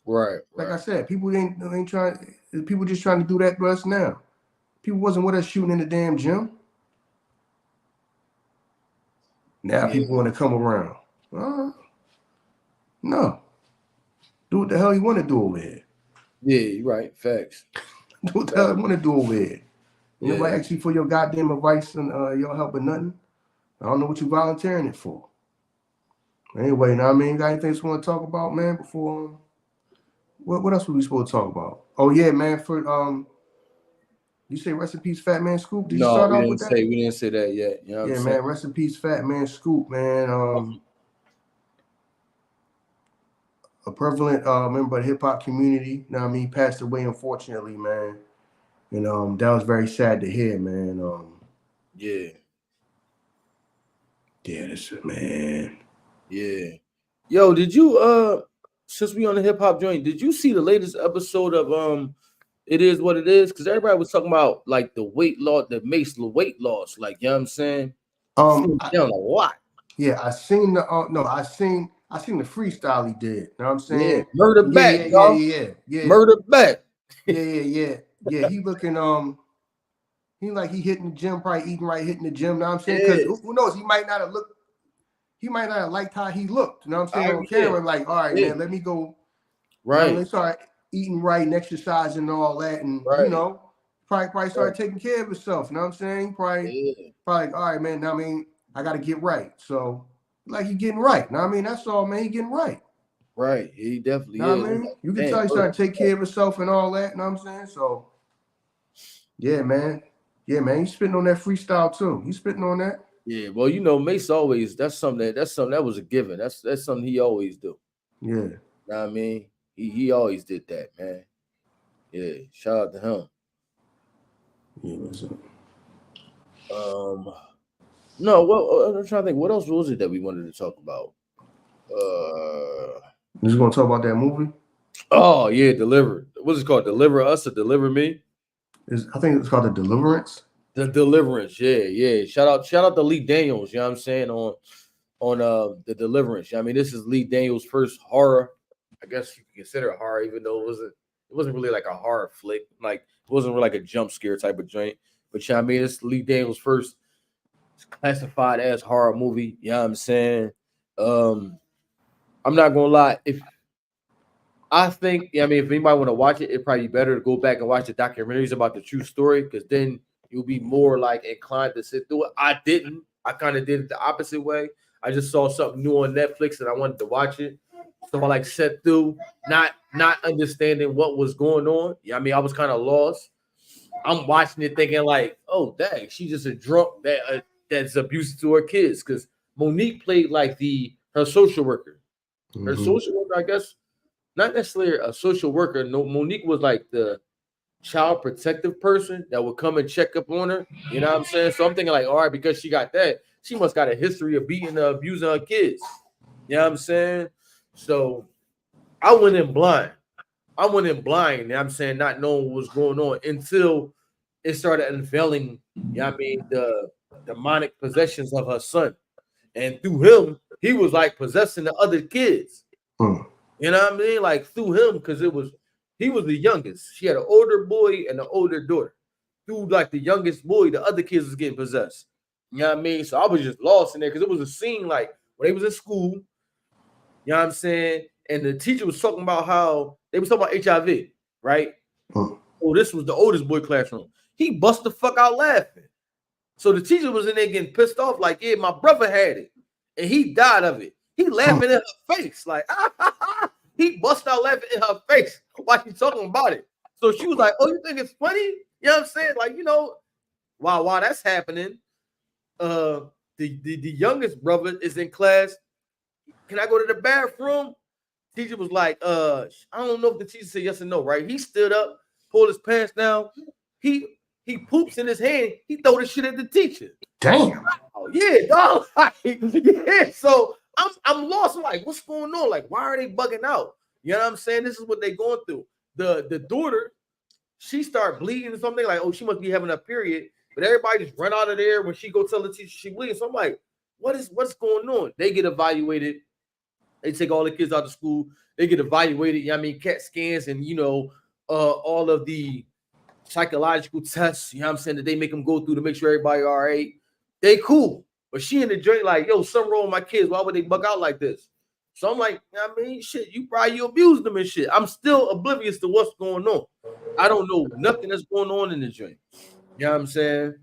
Right. Like I said, people ain't trying. People just trying to do that to us now. People wasn't with us shooting in the damn gym. Now people want to come around. No. Do what the hell you want to do over here. Yeah, you're right. Facts. Do what the hell you want to do over here. Nobody ask you for your goddamn advice and your help or nothing. I don't know what you volunteering it for. Anyway, you know what I mean? Got anything you want to talk about, man, before what else were we supposed to talk about? Oh yeah, man, for you say rest in peace, Fat Man Scoop? Did you start off with that? We didn't say that yet. You know what I'm saying? Man, rest in peace, Fat Man Scoop, man. A prevalent member of the hip hop community, you know what I mean, passed away unfortunately, man. And that was very sad to hear, man. Yeah. Yeah, that's it, man. Yeah. Yo, did you since we on the hip hop joint, did you see the latest episode of it is what it is. Because everybody was talking about like the weight loss, the Mace weight loss. Like, you know what I'm saying? Slim down a lot. Yeah, I seen the no, I seen the freestyle he did. You know what I'm Yeah, saying? murder back, dog. Yeah. Murder back. Yeah. He looking he like he hitting the gym, probably eating right, hitting the gym. You know what I'm saying? Yeah. Because who knows? He might not have liked how he looked. You know what I'm saying? On camera, like, all right, man, let me go. Right. Let's start eating right and exercising and all that, and right. you know, probably start taking care of himself. You know what I'm saying? Probably all right, man. I mean, I got to get right. So, like, he getting right. Know what I mean? That's all, man. He getting right. Right. He definitely know is. What I mean? You can tell he's trying to take care of himself and all that. You know what I'm saying? So, yeah, man. Yeah, man. He's spitting on that freestyle too. He's spitting on that. Yeah. Well, you know, Mace always. That's something that was a given. That's something he always do. Yeah. Know what I mean? He always did that, man. Yeah. Shout out to him. Yeah. What's up? No. Well, I'm trying to think. What else was it that we wanted to talk about? You just gonna talk about that movie? Oh yeah, Deliver. What's it called? Deliver Us or Deliver Me? I think it's called The Deliverance. The Deliverance. Yeah. Shout out to Lee Daniels. You know what I'm saying on The Deliverance. I mean, this is Lee Daniels' first horror. I guess you can consider it horror, even though it wasn't really like a horror flick. Like it wasn't really like a jump scare type of joint. But yeah, I mean, it's Lee Daniels' first classified as horror movie. You know what I'm saying? I'm not gonna lie. If anybody want to watch it, it'd probably be better to go back and watch the documentaries about the true story, because then you'll be more like inclined to sit through it. I didn't. I kind of did it the opposite way. I just saw something new on Netflix and I wanted to watch it. So I like sat through, not understanding what was going on. Yeah, I mean, I was kind of lost. I'm watching it thinking like, oh dang, she's just a drunk that's abusive to her kids. Because Monique played like her social worker. Her social worker, I guess, not necessarily a social worker. No, Monique was like the child protective person that would come and check up on her. You know what I'm saying? So I'm thinking like, all right, because she got that, she must got a history of beating abusing her kids. You know what I'm saying? So I went in blind. You know what I'm saying, not knowing what was going on until it started unveiling, you know what I mean, the demonic possessions of her son. And through him, he was like possessing the other kids. You know what I mean? Like through him, because he was the youngest. She had an older boy and an older daughter. Through like the youngest boy, the other kids was getting possessed. You know what I mean? So I was just lost in there because it was a scene like when they was in school. You know what I'm saying? And the teacher was talking about how they was talking about HIV, right? Oh, this was the oldest boy classroom. He bust the fuck out laughing. So the teacher was in there getting pissed off, like, yeah, my brother had it, and he died of it. He laughing in her face, like, he bust out laughing in her face while she's talking about it. So she was like, oh, you think it's funny? You know what I'm saying? Like, you know, while that's happening, the youngest brother is in class. Can I go to the bathroom? Teacher was like, I don't know if the teacher said yes or no, right? He stood up, pulled his pants down. He poops in his hand. He throw the shit at the teacher. Damn. Oh, yeah, dog. Yeah. So I'm lost. I'm like, what's going on? Like, why are they bugging out? You know what I'm saying? This is what they're going through. The daughter, she started bleeding or something. Like, oh, she must be having a period. But everybody just run out of there when she go tell the teacher she bleeding. So I'm like, what's going on? They get evaluated. They take all the kids out of school. They get evaluated. You know what I mean? CAT scans and, you know, all of the psychological tests, you know what I'm saying, that they make them go through to make sure everybody all right. They cool. But she in the joint like, yo, something wrong with my kids. Why would they bug out like this? So I'm like, you know what I mean, shit, you abused them and shit. I'm still oblivious to what's going on. I don't know nothing that's going on in the joint. You know what I'm saying?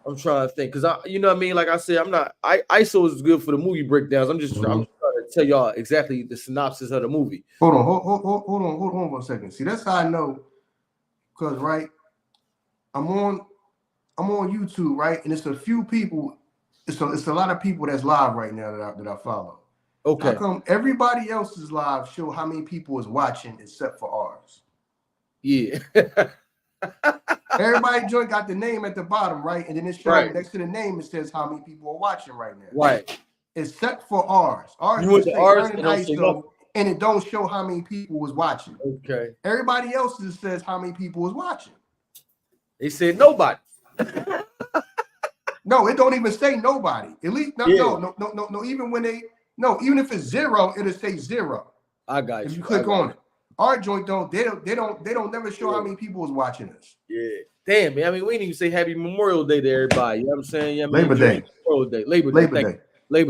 I'm trying to think because you know what I mean. Like I said, ISO is good for the movie breakdowns. I'm just trying to tell y'all exactly the synopsis of the movie. Hold on for a second. See, that's how I know. Because right, I'm on YouTube, right, and it's a few people. It's a lot of people that's live right now that I follow. Okay. How come everybody else's live show how many people is watching except for ours? Yeah. Everybody joint got the name at the bottom, right? And then it's showing next to the name, it says how many people are watching right now. Right. Except for ours. Ours, you went to ours Ern and Iso, and it don't show how many people was watching. Okay. Everybody else just says how many people was watching. They said nobody. No, it don't even say nobody. At least no. Even if it's 0, it'll say 0. I got you. If you click on it. Our joint don't never show how many people was watching us. Yeah. Damn, man. I mean, we didn't even say happy Memorial Day to everybody. You know what I'm saying? Yeah, Labor Day. Memorial Day. Labor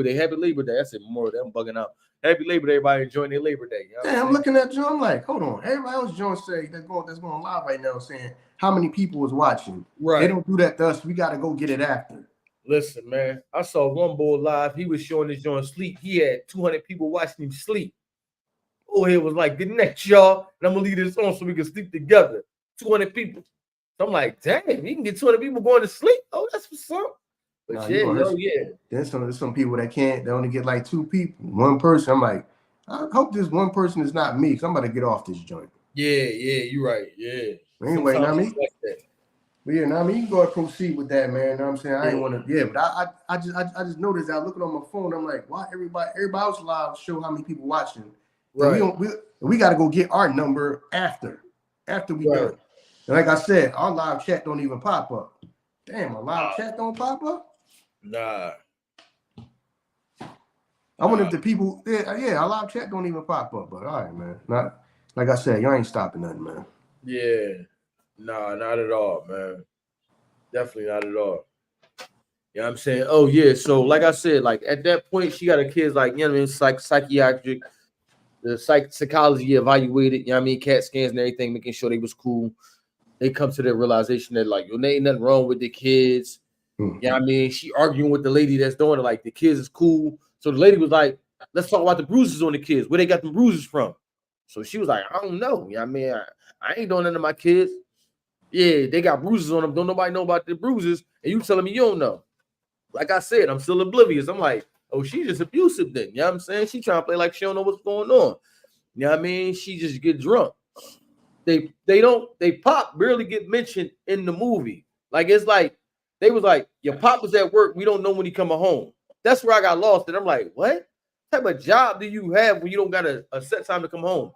Day. Happy Labor Day. I said Memorial Day. I'm bugging out. Happy Labor Day, everybody enjoying their Labor Day. You know I'm looking at you. I'm like, hold on. Everybody else joint say that's going live right now saying how many people was watching. Right. They don't do that to us. We got to go get it after. Listen, man. I saw one boy live. He was showing his joint sleep. He had 200 people watching him sleep. Oh, it was like, good night, y'all. And I'm going to leave this on so we can sleep together. 200 people. So I'm like, damn, you can get 200 people going to sleep. Oh, that's what's up. But There's some people that only get like 2 people, 1 person. I'm like, I hope this 1 person is not me, because I'm about to get off this joint. Yeah, you're right. Yeah. Anyway, you know what I mean? But yeah, now I mean, you can go and proceed with that, man. You know what I'm saying? I ain't want to, but I just noticed that looking on my phone, I'm like, why everybody else live show how many people watching? Right. We got to go get our number after we done. And like I said, our live chat don't even pop up. Damn, our live chat don't pop up? Nah. I wonder if the people, our live chat don't even pop up. But all right, man. Not like I said, y'all ain't stopping nothing, man. Yeah. Nah, not at all, man. Definitely not at all. You know what I'm saying? Oh, yeah. So, like I said, like at that point, she got her kids, like, you know what I mean, psychiatric, the psychology evaluated, you know what I mean, CAT scans and everything, making sure they was cool. They come to the realization that, like, there ain't nothing wrong with the kids. You know what I mean? She arguing with the lady that's doing it, like, the kids is cool. So the lady was like, let's talk about the bruises on the kids. Where they got the bruises from? So she was like, I don't know. You know what I mean? I ain't doing nothing to my kids. Yeah, they got bruises on them. Don't nobody know about the bruises. And you telling me you don't know. Like I said, I'm still oblivious. I'm like, oh, she's just abusive then. You know what I'm saying? She trying to play like she don't know what's going on. You know what I mean? She just get drunk. They pop barely get mentioned in the movie. Like, it's like, they was like, your pop was at work. We don't know when he coming home. That's where I got lost. And I'm like, what type of job do you have when you don't got a set time to come home?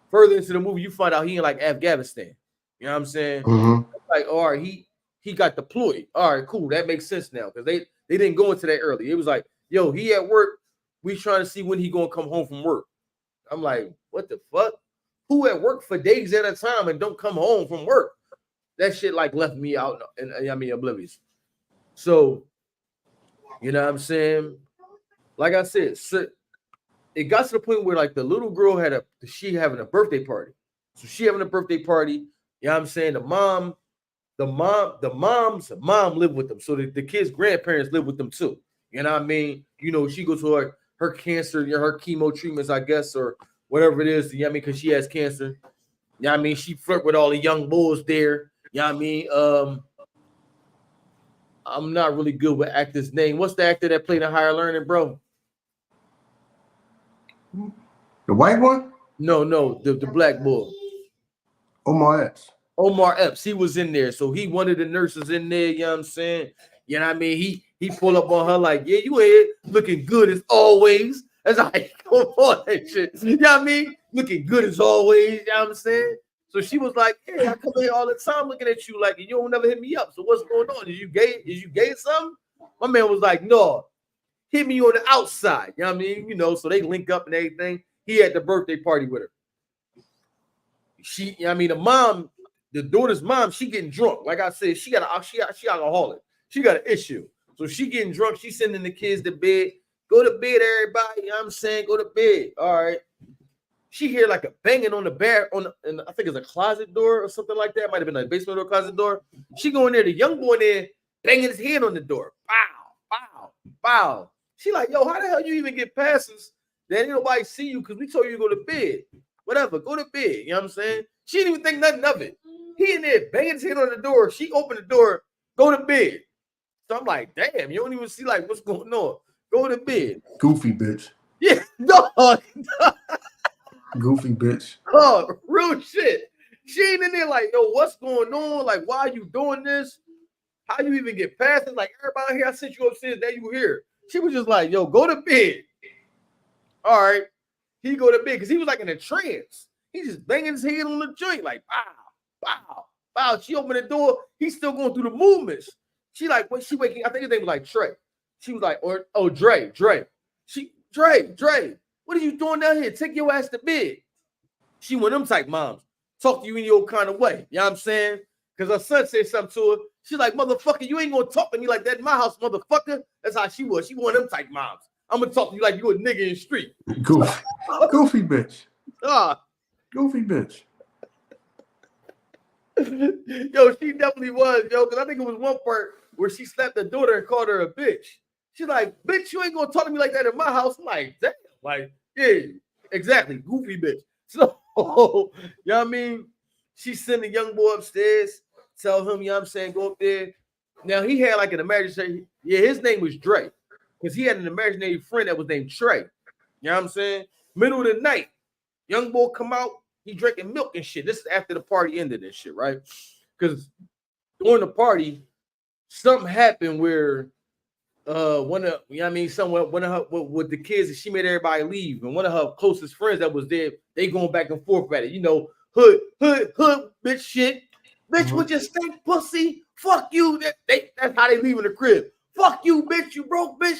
Further into the movie, you find out he in like Afghanistan. You know what I'm saying? Mm-hmm. Like, all right, he got deployed. All right, cool. That makes sense now, because they didn't go into that early. It was like, yo, he at work. We trying to see when he gonna come home from work. I'm like, what the fuck? Who at work for days at a time and don't come home from work? That shit like left me out and oblivious. So, you know what I'm saying? Like I said, so it got to the point where like the little girl she having a birthday party. So she having a birthday party. You know what I'm saying? The mom's mom lived with them. So the kids' grandparents live with them too. You know what I mean? You know, she goes to her cancer, her chemo treatments, I guess, or whatever it is. You know what I mean? Because she has cancer. You know what I mean? She flirt with all the young bulls there. You know what I mean? I'm not really good with actor's name. What's the actor that played in Higher Learning, bro? The white one? No, the black boy. Omar Epps. He was in there. So he one of the nurses in there, you know what I'm saying? You know what I mean? He pulled up on her like, yeah, you here looking good as always. That's like, come on, that shit. You know what I mean? Looking good as always, you know what I'm saying? So she was like, yeah, I come here all the time looking at you like, you don't never hit me up. So what's going on? Is you gay something? My man was like, no, hit me on the outside. You know what I mean? You know, so they link up and everything. He had the birthday party with her. The daughter's mom, she getting drunk. Like I said, she alcoholic. She got an issue. So she getting drunk. She sending the kids to bed. Go to bed, everybody. You know what I'm saying? Go to bed. All right. She hear like a banging on the bar and I think it's a closet door or something like that. Might have been a basement or closet door. She go in there, the young boy there banging his head on the door. Bow, bow, bow. She like, yo, how the hell you even get past us? That ain't nobody see you because we told you to go to bed. Whatever, go to bed. You know what I'm saying? She didn't even think nothing of it. He in there banging his head on the door. She opened the door, go to bed. So I'm like, damn, you don't even see like what's going on. Go to bed. Goofy bitch. Yeah, dog. Goofy bitch. Oh, real shit. She ain't in there like, yo, what's going on? Like, why are you doing this? How you even get past it? Like, everybody here, I sent you upstairs, that you here. She was just like, yo, go to bed. All right. he go to bed because he was like in a trance. He just banging his head on the joint, like bow, bow, bow. She opened the door. He's still going through the movements. She like, when she waking, I think his name was like Trey. She was like, Dre. Dre, what are you doing down here? Take your ass to bed. She one of them type moms. Talk to you in your kind of way. You know what I'm saying? Because her son said something to her. She's like, motherfucker, you ain't gonna talk to me like that in my house, motherfucker. That's how she was. She one of them type moms. I'm gonna talk to you like you a nigga in the street. Goofy bitch. Goofy bitch. Yo, she definitely was, yo, because I think it was one part where she slapped her daughter and called her a bitch. She's like, bitch, you ain't gonna talk to me like that in my house. I'm like, damn, like, yeah, exactly, goofy bitch. So, you know what I mean? She sent the young boy upstairs, tell him, you know what I'm saying, go up there. Now, he had like an imaginary, his name was Dre, because he had an imaginary friend that was named Trey. You know what I'm saying? Middle of the night, young boy come out, he drinking milk and shit. This is after the party ended and shit, right? Because during the party, something happened where one of, you know what I mean, one of her with the kids, she made everybody leave, and one of her closest friends that was there, they going back and forth at it, you know, hood, bitch shit, bitch with your stink pussy, fuck you. That's how they leaving the crib. Fuck you, bitch, you broke, bitch.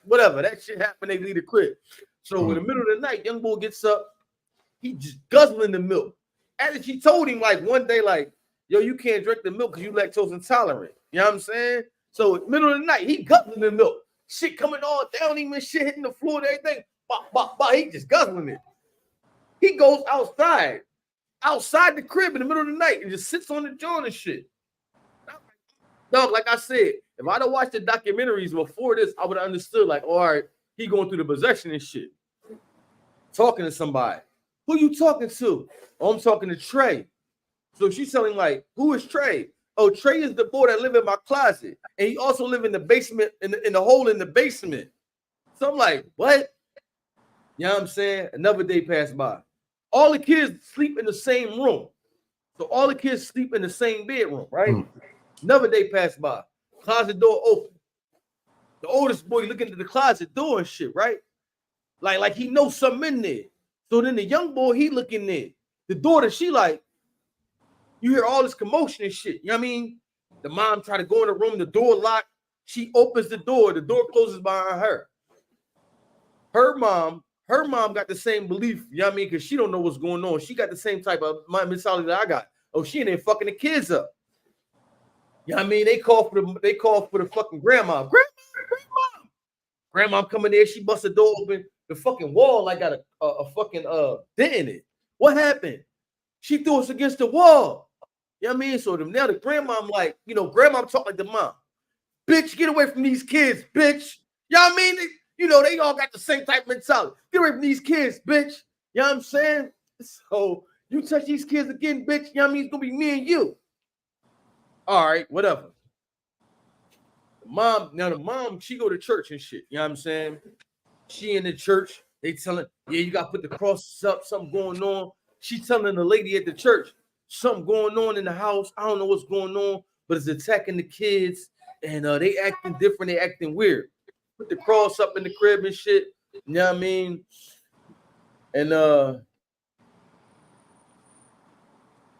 Whatever, that shit happened, they leave the crib. So in the middle of the night, young boy gets up, he just guzzling the milk. After she told him like one day, like, yo, you can't drink the milk because you lactose intolerant. You know what I'm saying? So middle of the night, he guzzling the milk. Shit coming all down him and shit hitting the floor and everything. He just guzzling it. He goes outside the crib in the middle of the night and just sits on the joint and shit. Dog, like I said, if I'd have watched the documentaries before this, I would have understood, like, all right, he going through the possession and shit. Talking to somebody. Who you talking to? Oh, I'm talking to Trey. So she's telling, like, who is Trey? Oh, Trey is the boy that live in my closet. And he also live in the basement, in the hole in the basement. So I'm like, what? You know what I'm saying? Another day passed by. All the kids sleep in the same room. So all the kids sleep in the same bedroom, right? Another day passed by. Closet door open. The oldest boy looking at the closet door and shit, right? Like he knows something in there. So then the young boy, he looking there. The daughter, she like, you hear all this commotion and shit. You know what I mean? The mom try to go in the room, the door locked. She opens the door closes behind her. Her mom got the same belief, you know what I mean? Because she don't know what's going on. She got the same type of mentality that I got. Oh, she ain't there fucking the kids up. You know what I mean? They call for the fucking grandma. Grandma coming there, she busts the door open. The fucking wall like got a fucking dent in it. What happened? She threw us against the wall. You know what I mean? So now the grandma, I'm like, you know, grandma talk like the mom. Bitch, get away from these kids, bitch. You know what I mean? They all got the same type of mentality. Get away from these kids, bitch. You know what I'm saying? So you touch these kids again, bitch. You know what I mean? It's gonna be me and you. All right, whatever. The mom, she go to church and shit. You know what I'm saying? She in the church. They telling, yeah, you got to put the crosses up. Something going on. She telling the lady at the church, something going on in the house. I don't know what's going on, but it's attacking the kids. And they acting different. They acting weird. Put the cross up in the crib and shit. You know what I mean? And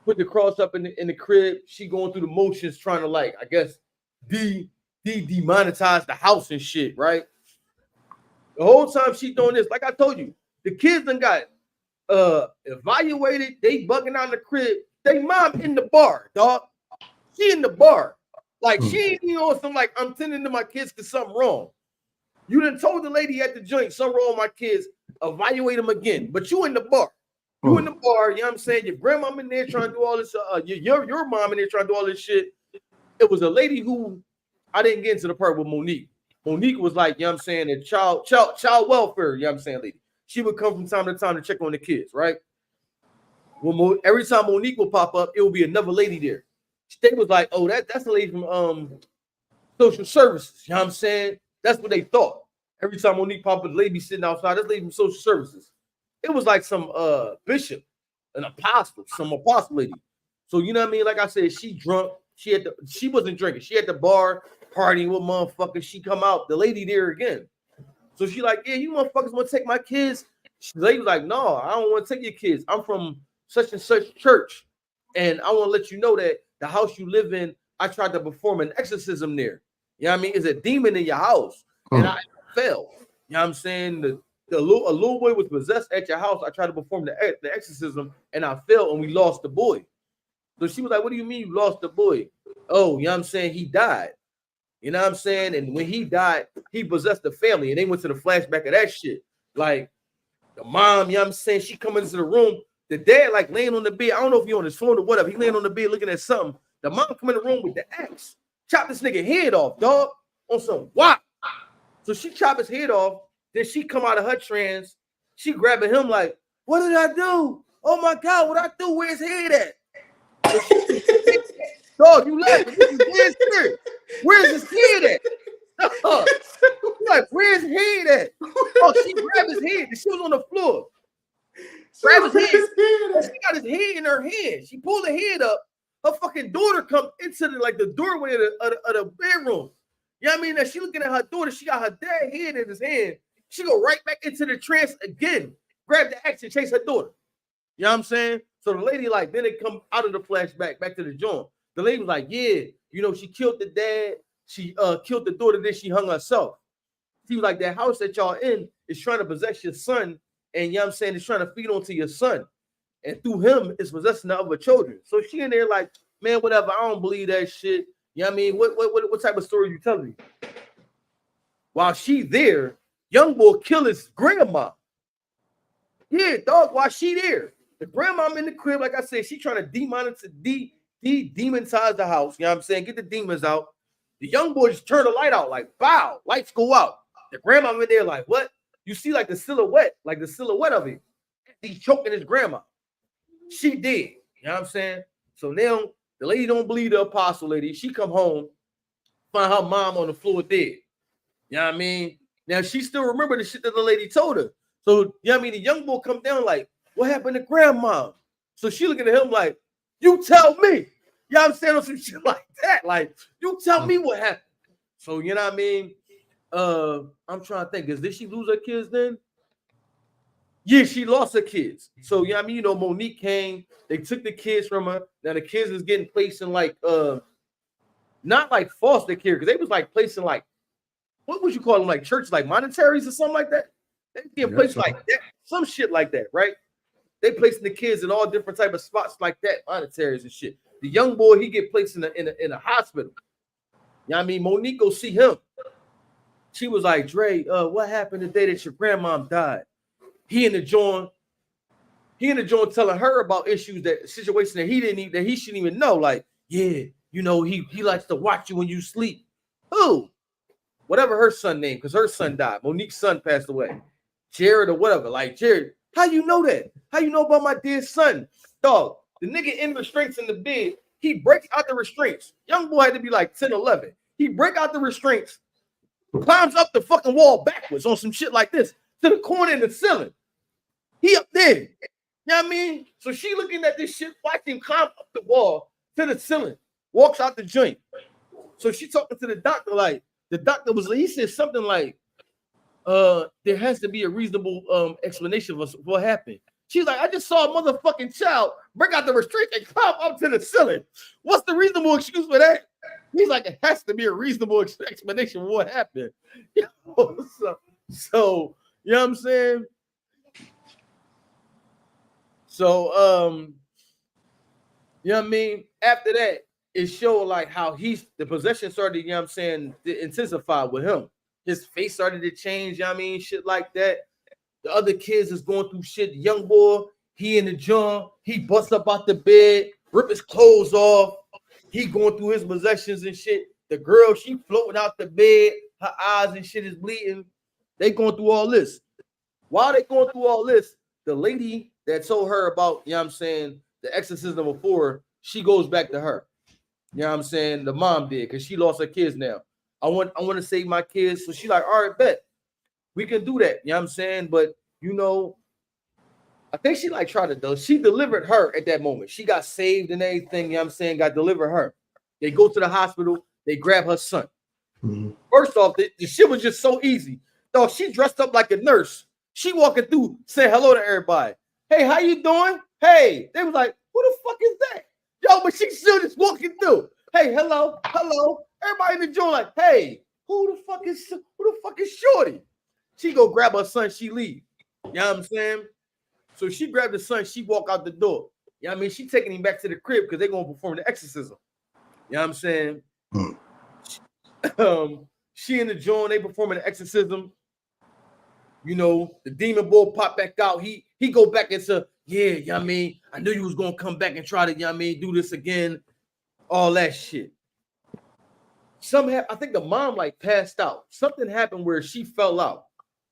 put the cross up in the crib. She going through the motions trying to, like, I guess, demonetize the house and shit, right? The whole time she doing this, like I told you, the kids done got evaluated. They bugging out in the crib. They mom in the bar, dog. She in the bar. Like, she ain't, some like, I'm tending to my kids because something wrong. You done told the lady at the joint, something wrong with my kids, evaluate them again. But you in the bar. You in the bar, you know what I'm saying? Your grandma in there trying to do all this, your mom in there trying to do all this shit. It was a lady who, I didn't get into the part with Monique. Monique was like, you know what I'm saying, a child welfare, you know what I'm saying, lady. She would come from time to time to check on the kids, right? Well, every time Monique would pop up, it would be another lady there. They was like, oh, that's the lady from social services, you know what I'm saying? That's what they thought. Every time Monique popped up, the lady sitting outside, that's lady from social services. It was like some bishop, an apostle, some apostle lady. So, you know what I mean? Like I said, she drunk. She wasn't drinking. She at the bar partying with motherfuckers. She come out, the lady there again. So she like, yeah, you motherfuckers want to take my kids. The lady was like, no, I don't want to take your kids. I'm from such and such church. And I want to let you know that the house you live in, I tried to perform an exorcism there. You know what I mean? It's a demon in your house. And I fell. You know what I'm saying? A little boy was possessed at your house. I tried to perform the exorcism and I fell and we lost the boy. So she was like, what do you mean you lost the boy? Oh, you know what I'm saying? He died. You know what I'm saying? And when he died, he possessed the family. And they went to the flashback of that shit. Like the mom, you know what I'm saying? She come into the room. The dad like laying on the bed. I don't know if he on his phone or whatever. He laying on the bed looking at something. The mom come in the room with the axe. Chop this nigga head off, dog. On some whop. So she chop his head off. Then she come out of her trance. She grabbing him like, what did I do? Oh my God, what I do? Where's his head at? Dog, you laughing. This is dead serious. Where's his head at? Like, where's his head at? Oh, she grabbed his head. She was on the floor. Grab his head. She got his head in her hand. She pulled the head up. Her fucking daughter come into the doorway of the bedroom. You know what I mean? Now she looking at her daughter. She got her dad head in his hand. She go right back into the trance again. Grab the axe and chase her daughter. You know what I'm saying? So the lady, like, then it come out of the flashback back to the joint. The lady was like, yeah, you know, she killed the dad. She killed the daughter, then she hung herself. She was like, that house that y'all in is trying to possess your son. And you know what I'm saying? It's trying to feed onto your son. And through him, it's possessing the other children. So she in there like, man, whatever. I don't believe that shit. You know what I mean? What type of story you telling me? While she there, young boy kill his grandma. Yeah, dog, while she there. The grandma in the crib, like I said, she trying to demonize the house. You know what I'm saying? Get the demons out. The young boy just turn the light out, like, bow, lights go out. The grandma in there, like, what? You see, like the silhouette of him. He's choking his grandma. She did. You know what I'm saying? So now the lady don't believe the apostle lady. She come home, find her mom on the floor dead. You know what I mean? Now she still remember the shit that the lady told her. So, you know what I mean? The young boy come down like, what happened to grandma? So she looking at him like, you tell me. You know what I'm saying? Or some shit like that. Like, you tell me what happened. So, you know what I mean? I'm trying to think. Did she lose her kids then? Yeah, she lost her kids. So, you know what I mean? You know, Monique came. They took the kids from her. Now the kids is getting placed in like, not like foster care, because they was like placed in like, what would you call them? Like church, like monetaries or something like that? They get placed like that. Some shit like that, right? They placing the kids in all different type of spots like that, monetaries and shit. The young boy, he get placed in a hospital. You know what I mean? Monique go see him. She was like, Dre, what happened the day that your grandmom died? He in the joint telling her about issues, that situation that he shouldn't even know. Like, yeah, you know, he likes to watch you when you sleep. Who? Whatever her son name, because her son died. Monique's son passed away. Jared or whatever. Like, Jared, how you know that? How you know about my dear son? Dog, the nigga in restraints in the bed, he breaks out the restraints. Young boy had to be like 10, 11. He break out the restraints, climbs up the fucking wall backwards on some shit like this to the corner in the ceiling. He up there. You know what I mean? So she looking at this shit, watching him climb up the wall to the ceiling, walks out the joint. So she talking to the doctor, like, the doctor he said something like, there has to be a reasonable explanation for what happened. She's like, I just saw a motherfucking child break out the restraint and climb up to the ceiling. What's the reasonable excuse for that? He's like, it has to be a reasonable explanation for what happened. So you know what I'm saying? So you know what I mean? After that, it showed like how the possession started, you know what I'm saying, to intensify with him. His face started to change, you know what I mean? Shit like that. The other kids is going through shit. The young boy, he in the joint, he busts up out the bed, rip his clothes off. He going through his possessions and shit. The girl, she floating out the bed, her eyes and shit is bleeding. They going through all this. While they going through all this, the lady that told her about, you know what I'm saying, the exorcism before, she goes back to her. You know what I'm saying? The mom did, because she lost her kids now. I want to save my kids. So she like, all right, bet. We can do that. You know what I'm saying? But, you know, I think she like tried to do. She delivered her at that moment. She got saved and everything. You know what I'm saying? Got delivered her. They go to the hospital. They grab her son. Mm-hmm. First off, the shit was just so easy. Dog, she dressed up like a nurse. She walking through, say hello to everybody. Hey, how you doing? Hey, they was like, who the fuck is that? Yo, but she still just walking through. Hey, hello. Everybody in the joint like, hey, who the fuck is Shorty? She go grab her son, she leave. You know what I'm saying? So she grabbed the son, she walk out the door. You know what I mean? She taking him back to the crib because they're going to perform the exorcism. You know what I'm saying? She and the joint, they performing the exorcism. You know, the demon boy pop back out. He go back and say, yeah, you know what I mean? I knew you was going to come back and try to, you know what I mean, do this again. All that shit. I think the mom like passed out. Something happened where she fell out.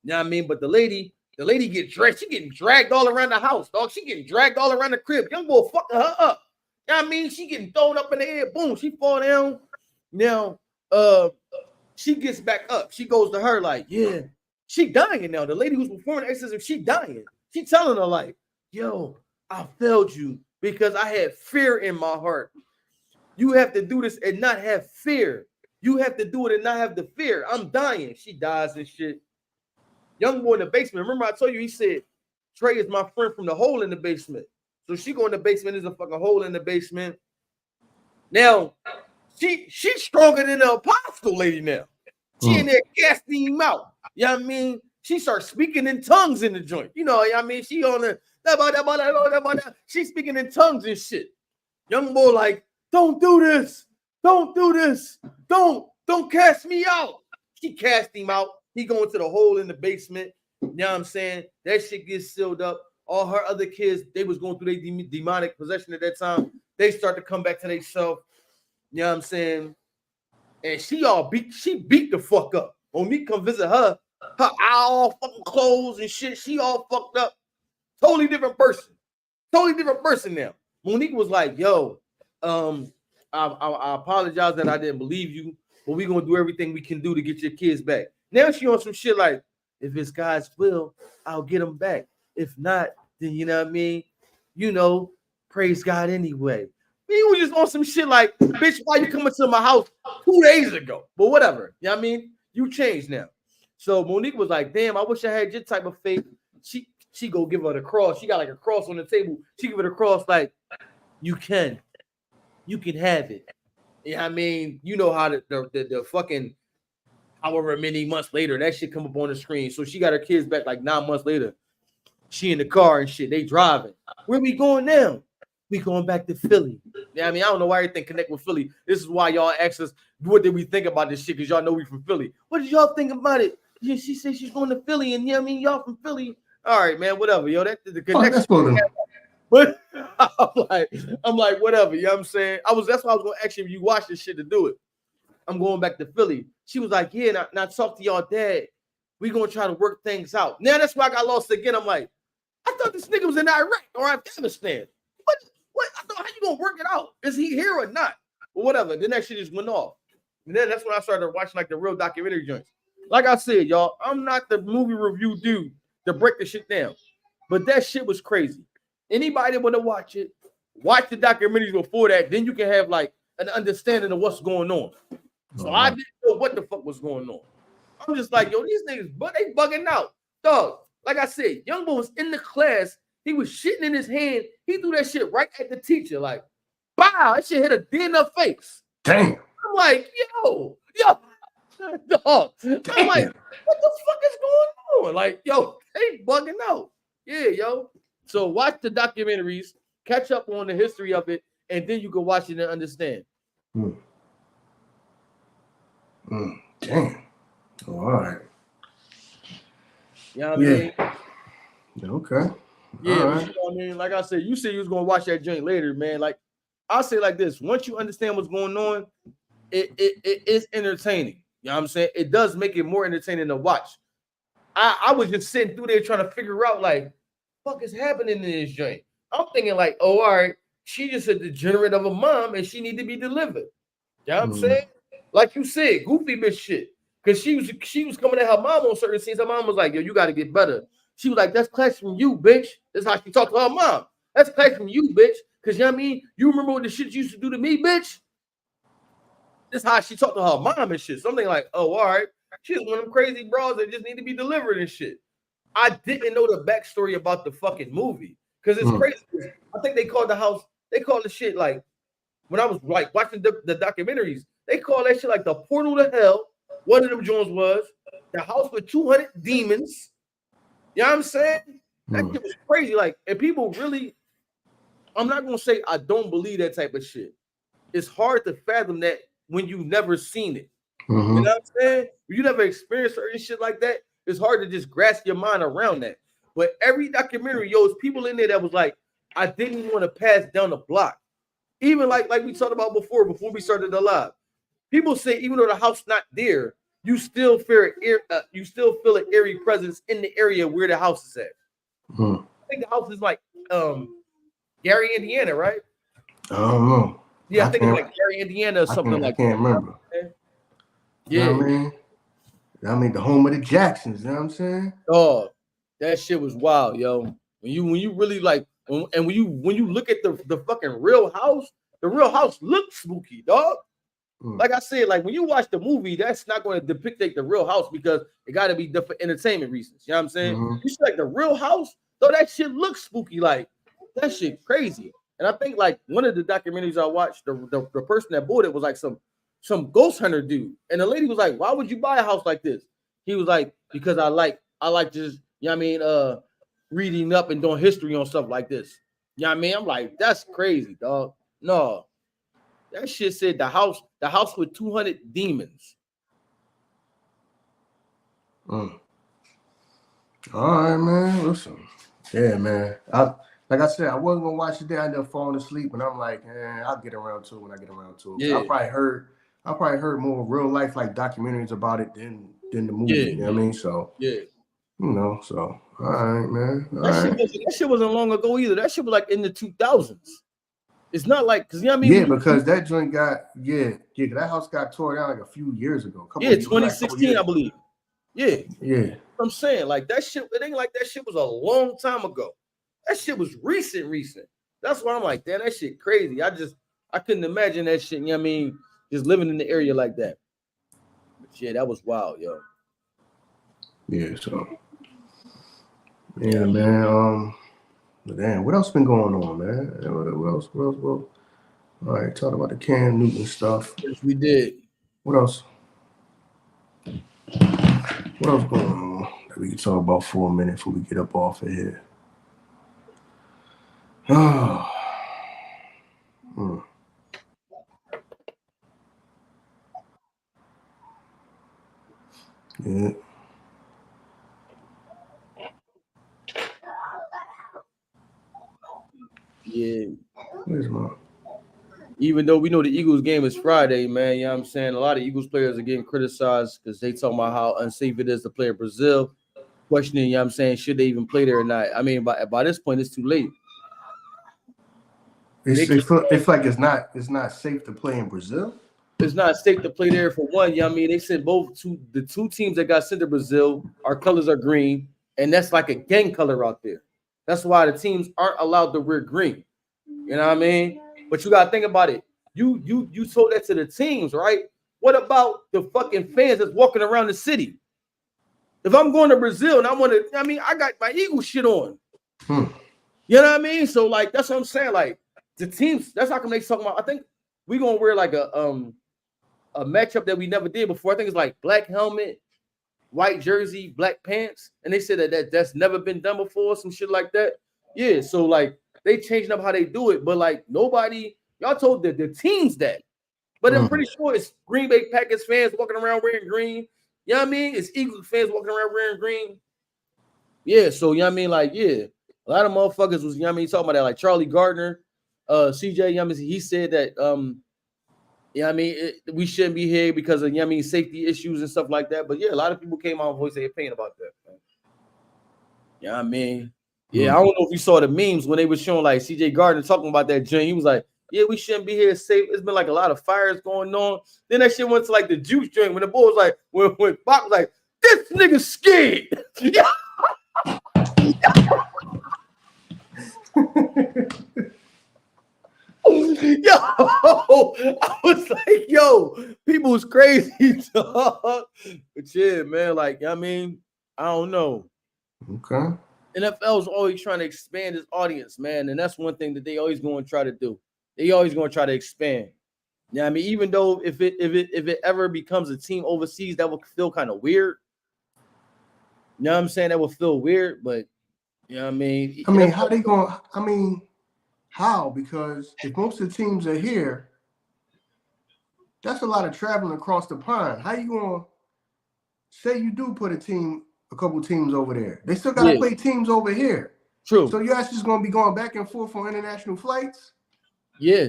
You know what I mean? But the lady get dressed. She getting dragged all around the house, dog. She getting dragged all around the crib. Young boy fucking her up. You know what I mean? She getting thrown up in the air. Boom. She fall down. Now, she gets back up. She goes to her like, yeah, she dying now. The lady who's performing the exorcism, she dying. She telling her like, yo, I failed you because I had fear in my heart. You have to do this and not have fear. You have to do it and not have the fear. I'm dying. She dies and shit. Young boy in the basement. Remember I told you, he said, Trey is my friend from the hole in the basement. So she go in the basement. There's a fucking hole in the basement. Now, she's stronger than the apostle lady now. She in there casting him out. You know what I mean? She starts speaking in tongues in the joint. You know what I mean? She on the she's speaking in tongues and shit. Young boy like, don't do this. Don't do this. Don't cast me out. She cast him out. He going to the hole in the basement. You know what I'm saying? That shit gets sealed up. All her other kids, they was going through their demonic possession at that time. They start to come back to themselves. You know what I'm saying? And she beat the fuck up. When we come visit her all fucking clothes and shit, she all fucked up. Totally different person now. Monique was like, yo, I apologize that I didn't believe you, but we're gonna do everything we can do to get your kids back. Now she on some shit like, if it's God's will, I'll get them back. If not, then you know what I mean? You know, praise God anyway. He was just on some shit like, bitch, why you coming to my house 2 days ago? But whatever. You know what I mean? You changed now. So Monique was like, damn, I wish I had your type of faith. She go give her the cross. She got like a cross on the table. She give her the cross like, you can have it. You know what I mean? You know how the fucking however many months later, that shit come up on the screen. So she got her kids back like 9 months later. She in the car and shit. They driving. Where we going now? We going back to Philly. Yeah, I mean, I don't know why everything connect with Philly. This is why y'all ask us, what did we think about this shit? Because y'all know we from Philly. What did y'all think about it? Yeah, she said she's going to Philly, and yeah, I mean, y'all from Philly. All right, man, whatever, yo. That's the connection. But I'm like, whatever, you know what I'm saying? That's why I was gonna ask you if you watch this shit to do it. I'm going back to Philly. She was like, yeah, not talk to y'all dad. We gonna try to work things out. Now that's why I got lost again. I'm like, I thought this nigga was in Iraq or Afghanistan. What? I thought, how you gonna work it out? Is he here or not? But whatever. Then that shit just went off. And then that's when I started watching like the real documentary joints. Like I said, y'all, I'm not the movie review dude to break the shit down. But that shit was crazy. Anybody that want to watch it, watch the documentaries before that. Then you can have like an understanding of what's going on. So I didn't know what the fuck was going on. I'm just like, yo, these niggas, but they bugging out. Dog, like I said, young boy was in the class. He was shitting in his hand. He threw that shit right at the teacher. Like, wow, that shit hit a dead in her face. Damn. I'm like, yo, dog. I'm like, what the fuck is going on? Like, yo, they bugging out. Yeah, yo. So watch the documentaries, catch up on the history of it, and then you can watch it and understand. Damn. Oh, all right. You know what I mean? Okay. Yeah, you know what I mean? Like I said, you said you was gonna watch that joint later, man. Like I'll say like this: once you understand what's going on, it is entertaining. You know what I'm saying? It does make it more entertaining to watch. I was just sitting through there trying to figure out like, fuck is happening in this joint. I'm thinking like, oh, all right, she just a degenerate of a mom and she need to be delivered. You know what I'm saying? Like you said, goofy bitch shit. Because she was coming at her mom on certain scenes. Her mom was like, yo, you got to get better. She was like, that's class from you, bitch. That's how she talked to her mom. That's class from you, bitch. Because, you know what I mean? You remember what the shit you used to do to me, bitch? That's how she talked to her mom and shit. Something like, oh, all right. She's one of them crazy bras that just need to be delivered and shit. I didn't know the backstory about the fucking movie because it's crazy. I think they called the house. They called the shit like when I was like watching the documentaries. They call that shit like the portal to hell. One of them Jones was the house with 200 demons. You know what I'm saying? That shit was crazy. Like, and people really, I'm not gonna say I don't believe that type of shit. It's hard to fathom that when you've never seen it. You know what I'm saying? When you never experienced certain shit like that, it's hard to just grasp your mind around that. But every documentary, it's people in there that was like, I didn't even want to pass down the block. Even like we talked about before we started the live. People say even though the house not there, you still feel an eerie presence in the area where the house is at. I think the house is like Gary, Indiana, right? I don't know. Yeah, I think it's like Gary, Indiana, or something like that. I can't remember. Yeah, you know I mean the home of the Jacksons. You know what I'm saying? Oh, that shit was wild, yo. When you really like, when you look at the fucking real house, the real house looks spooky, dog. Like I said, like when you watch the movie, that's not going to depict the real house because it got to be for entertainment reasons. You know what I'm saying? You see, like the real house, though, that shit looks spooky. Like that shit crazy. And I think like one of the documentaries I watched, the person that bought it was like some ghost hunter dude, and the lady was like, "Why would you buy a house like this?" He was like, "Because I like just, you know what I mean, reading up and doing history on stuff like this." You know what I mean? I'm like, that's crazy, dog. No. That shit said the house with 200 demons. All right, man. Listen. Yeah, man. Like I said, I wasn't gonna watch it there. I ended up falling asleep, and I'm like, I'll get around to it when I get around to it. Yeah. I probably heard more real life like documentaries about it than the movie. Yeah, you know what I mean? So yeah. You know, so all right, man. That shit wasn't long ago either. That shit was like in the 2000s. It's not like, because you know what I mean? Yeah, because that joint that house got torn down like a few years ago. 2016, I believe. Yeah. I'm saying, like, that shit, it ain't like that shit was a long time ago. That shit was recent. That's why I'm like, damn, that shit crazy. I couldn't imagine that shit, you know what I mean, just living in the area like that. But yeah, that was wild, yo. Yeah, so. Yeah, man. Damn, what else been going on, man? What else? All right, talking about the Cam Newton stuff. Yes, we did. What else? What else going on that we can talk about for a minute before we get up off of here? Yeah. Yeah. Where's my? Even though we know the Eagles game is Friday, man, you know what I'm saying? A lot of Eagles players are getting criticized because they talking about how unsafe it is to play in Brazil. Questioning, you know what I'm saying, should they even play there or not? I mean, by this point, it's too late. It's like it's not safe to play in Brazil. It's not safe to play there for one. You know what I mean? They said the two teams that got sent to Brazil, our colors are green, and that's like a gang color out there. That's why the teams aren't allowed to wear green. You know what I mean? But you gotta think about it. You told that to the teams, right? What about the fucking fans that's walking around the city? If I'm going to Brazil and I got my Eagle shit on. You know what I mean? So like that's what I'm saying. Like the teams, that's how come they talking about. I think we're gonna wear like a matchup that we never did before. I think it's like black helmet, white jersey, black pants, and they said that's never been done before, some shit like that. Yeah, so like they changing up how they do it, but like nobody, y'all told the teams that, but I'm pretty sure it's Green Bay Packers fans walking around wearing green. You know what I mean? It's Eagles fans walking around wearing green. Yeah, so you know what I mean? Like, yeah, a lot of motherfuckers was, you know what I mean, talking about that, like Charlie Gardner, CJ, you know what I mean? He said that you know what I mean, we shouldn't be here because of, you know what I mean, safety issues and stuff like that. But yeah, a lot of people came out and voiced their opinion about that. Man. You know what I mean? Yeah, I don't know if you saw the memes when they were showing like CJ Gardner talking about that joint. He was like, yeah, we shouldn't be here safe. It's been like a lot of fires going on. Then that shit went to like the juice drink when the boy was like, when Bach was like, this nigga scared. Yo, I was like, yo, people was crazy, dog. But yeah, man, like, I mean, I don't know. Okay. NFL is always trying to expand its audience, man, and that's one thing that they always going to try to do. They always going to try to expand. Yeah, I mean, even though if it ever becomes a team overseas, that would feel kind of weird. You know what I'm saying? That would feel weird, but you know what I mean? I mean, how they going? I mean, how? Because if most of the teams are here, that's a lot of traveling across the pond. How you going to say you do put a couple teams over there? They still got to play teams over here. True. So you guys just going to be going back and forth on international flights? Yeah.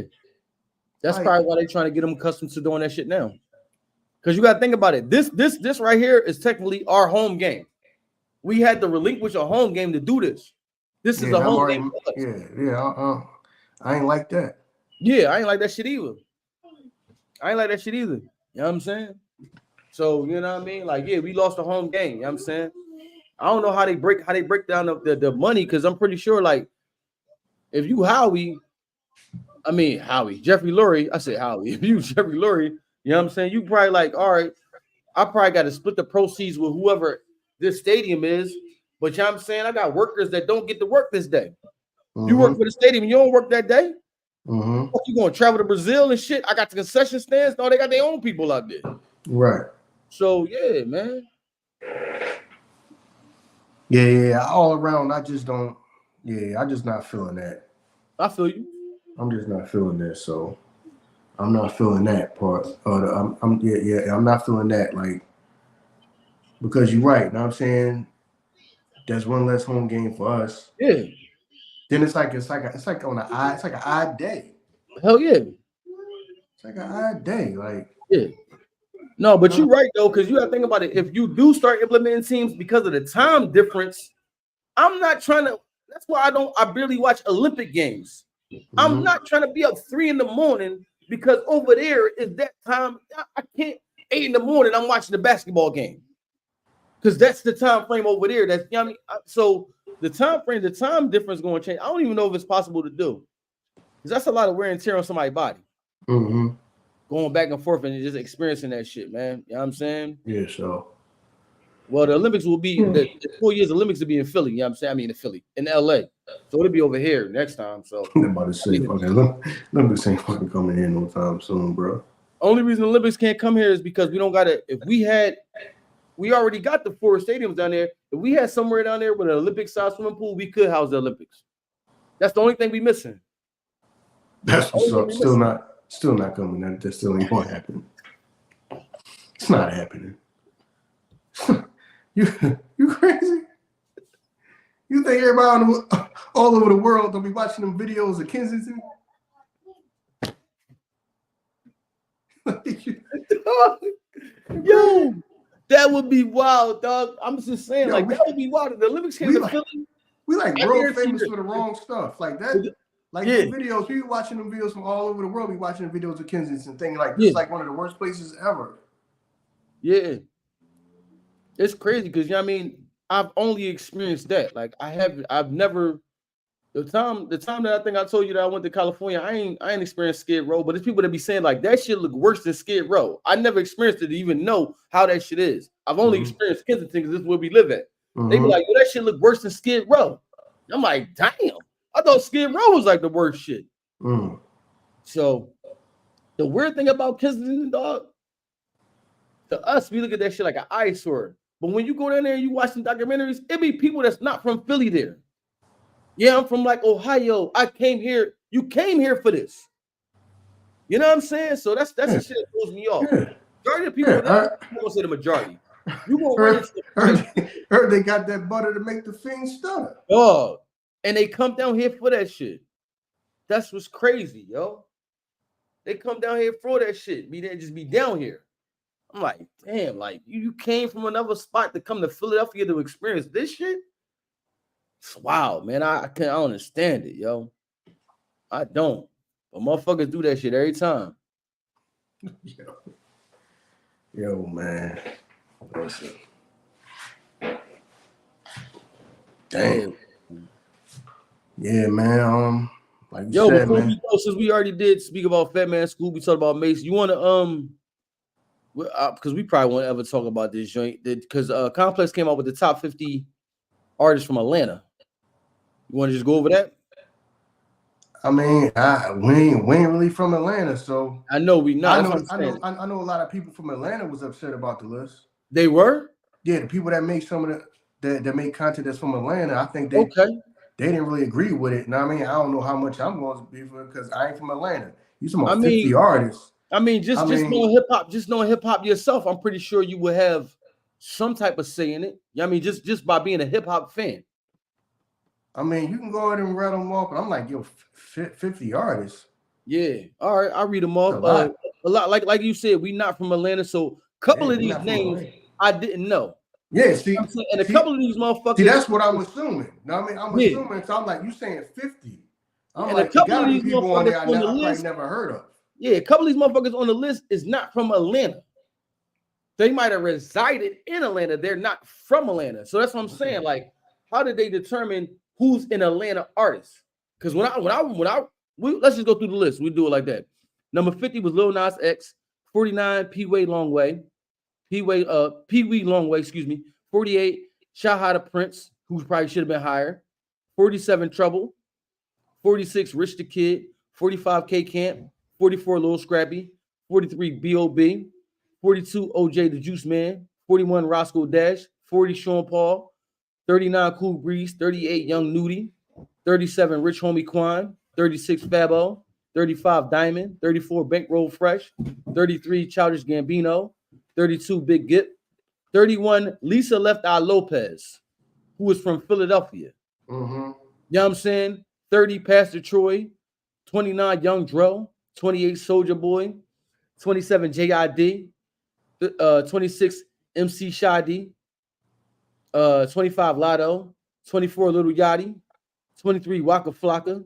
That's probably why they're trying to get them accustomed to doing that shit now. Because you got to think about it. This right here is technically our home game. We had to relinquish a home game to do this. This is a home game for us. Yeah. I ain't like that. Yeah, I ain't like that shit either. You know what I'm saying? So, you know what I mean? Like, yeah, we lost a home game. You know what I'm saying? I don't know how they break down the money, because I'm pretty sure, like, if you Jeffrey Lurie, I said Howie. If you Jeffrey Lurie, you know what I'm saying? You probably like, all right, I probably got to split the proceeds with whoever this stadium is. But you know what I'm saying? I got workers that don't get to work this day. You work for the stadium, you don't work that day. You going to travel to Brazil and shit? I got the concession stands. No, they got their own people out there. Right. So, yeah, man. Yeah. All around, I just not feeling that. I feel you. I'm just not feeling that, so I'm not feeling that part. I'm not feeling that, like, because you're right. You know what I'm saying? There's one less home game for us. Yeah. Then it's like an odd day. Hell yeah. It's like an odd day, like. Yeah. No, but you're right though, because you got to think about it. If you do start implementing teams because of the time difference, I'm not trying to. That's why I barely watch Olympic games. I'm not trying to be up 3 a.m. because over there is that time. I can't 8 a.m. I'm watching the basketball game, because that's the time frame over there. That's, you know what I mean? So the time difference is going to change. I don't even know if it's possible to do, because that's a lot of wear and tear on somebody's body. Going back and forth and just experiencing that shit, man. You know what I'm saying? Yeah, so. Well, the Olympics will be the 4 years Olympics will be in Philly. You know what I'm saying? I mean, in LA. So it'll be over here next time. So I'm about to say, Olympics ain't fucking coming in no time soon, bro. Only reason the Olympics can't come here is because we don't got it. If we already got the 4 stadiums down there. If we had somewhere down there with an Olympic-sized swimming pool, we could house the Olympics. That's the only thing we missing. That's what's up. Still not coming. That still ain't gonna happen. It's not happening. You crazy? You think everybody all over the world gonna be watching them videos of Kensington? Yo, that would be wild, dog. I'm just saying, that would be wild. The Olympics came to Philly. We like world famous for the wrong stuff, like that. Like the videos, we watching them videos from all over the world. We watching the videos of Kensington, thinking like this is like one of the worst places ever. Yeah, it's crazy because, you know what I mean, I've only experienced that. Like I've never. The time that I think I told you that I went to California, I ain't experienced Skid Row, but there's people that be saying like that shit look worse than Skid Row. I never experienced it to even know how that shit is. I've only experienced Kensington because this is where we live at. They be like, that shit look worse than Skid Row. I'm like, damn. I thought Skid Row was like the worst shit. So the weird thing about Kensington, dog, to us, we look at that shit like an eyesore. But when you go down there and you watch some documentaries, it be people that's not from Philly there. Yeah, I'm from like Ohio. I came here. You came here for this. You know what I'm saying? So that's the shit that throws me off. Majority of people, I won't say the majority. You gonna heard they got that butter to make the fiends stutter. Oh, and they come down here for that shit. That's what's crazy, yo. They come down here for that shit. They just be down here. I'm like, damn, like you came from another spot to come to Philadelphia to experience this shit. It's wild, man. I don't understand it, yo. I don't. But motherfuckers do that shit every time. Yo, man. Listen. Damn. Yeah, man. Like you yo, said, before man. we go, since we already did speak about Fatman School, we talked about Mace. You want to because we probably won't ever talk about this joint, because Complex came out with the top 50 artist from Atlanta. You want to just go over that? I mean, we ain't really from Atlanta, so I know we not. I know a lot of people from Atlanta was upset about the list. They were? Yeah, the people that make some of that make content that's from Atlanta, I think they didn't really agree with it. Now, I mean, I don't know how much I'm going to be for it because I ain't from Atlanta. You talking about 50 artists? Just knowing hip hop yourself, I'm pretty sure you would have some type of say in it. I mean, just by being a hip hop fan. I mean, you can go ahead and read them off, but I'm like, yo, 50 artists. Yeah, all right, I'll read them off. A lot, like you said, we not from Atlanta, so a couple of these names I didn't know. Yeah, see, and a couple of these motherfuckers. See, that's what I'm assuming. No, I mean, I'm assuming. So I'm like, you saying 50? I'm like, a couple of these people on there I probably never heard of. Yeah, a couple of these motherfuckers on the list is not from Atlanta. They might have resided in Atlanta. They're not from Atlanta. So that's what I'm saying. Like, how did they determine who's an Atlanta artist? Because let's just go through the list. We do it like that. Number 50 was Lil Nas X. 49, Pee Wee Longway. Pee Wee Longway, excuse me. 48, Shahada Prince, who probably should have been higher. 47, Trouble. 46, Rich the Kid. 45, K Camp. 44, Lil Scrappy. 43, B.O.B. 42, OJ the Juice Man. 41, Roscoe Dash. 40, Sean Paul. 39, Cool Breeze. 38, Young Nudie. 37, Rich Homie Quan. 36, Fabo. 35, Diamond. 34, Bankroll Fresh. 33, Childish Gambino. 32, Big Gip. 31, Lisa Left Eye Lopez, who is from Philadelphia. Mm-hmm. You know what I'm saying? 30, Pastor Troy. 29, Young Dro. 28, Soulja Boy. 27, J.I.D. 26, MC Shadi. 25, Lotto. 24, Little Yachty. 23, Waka Flocka.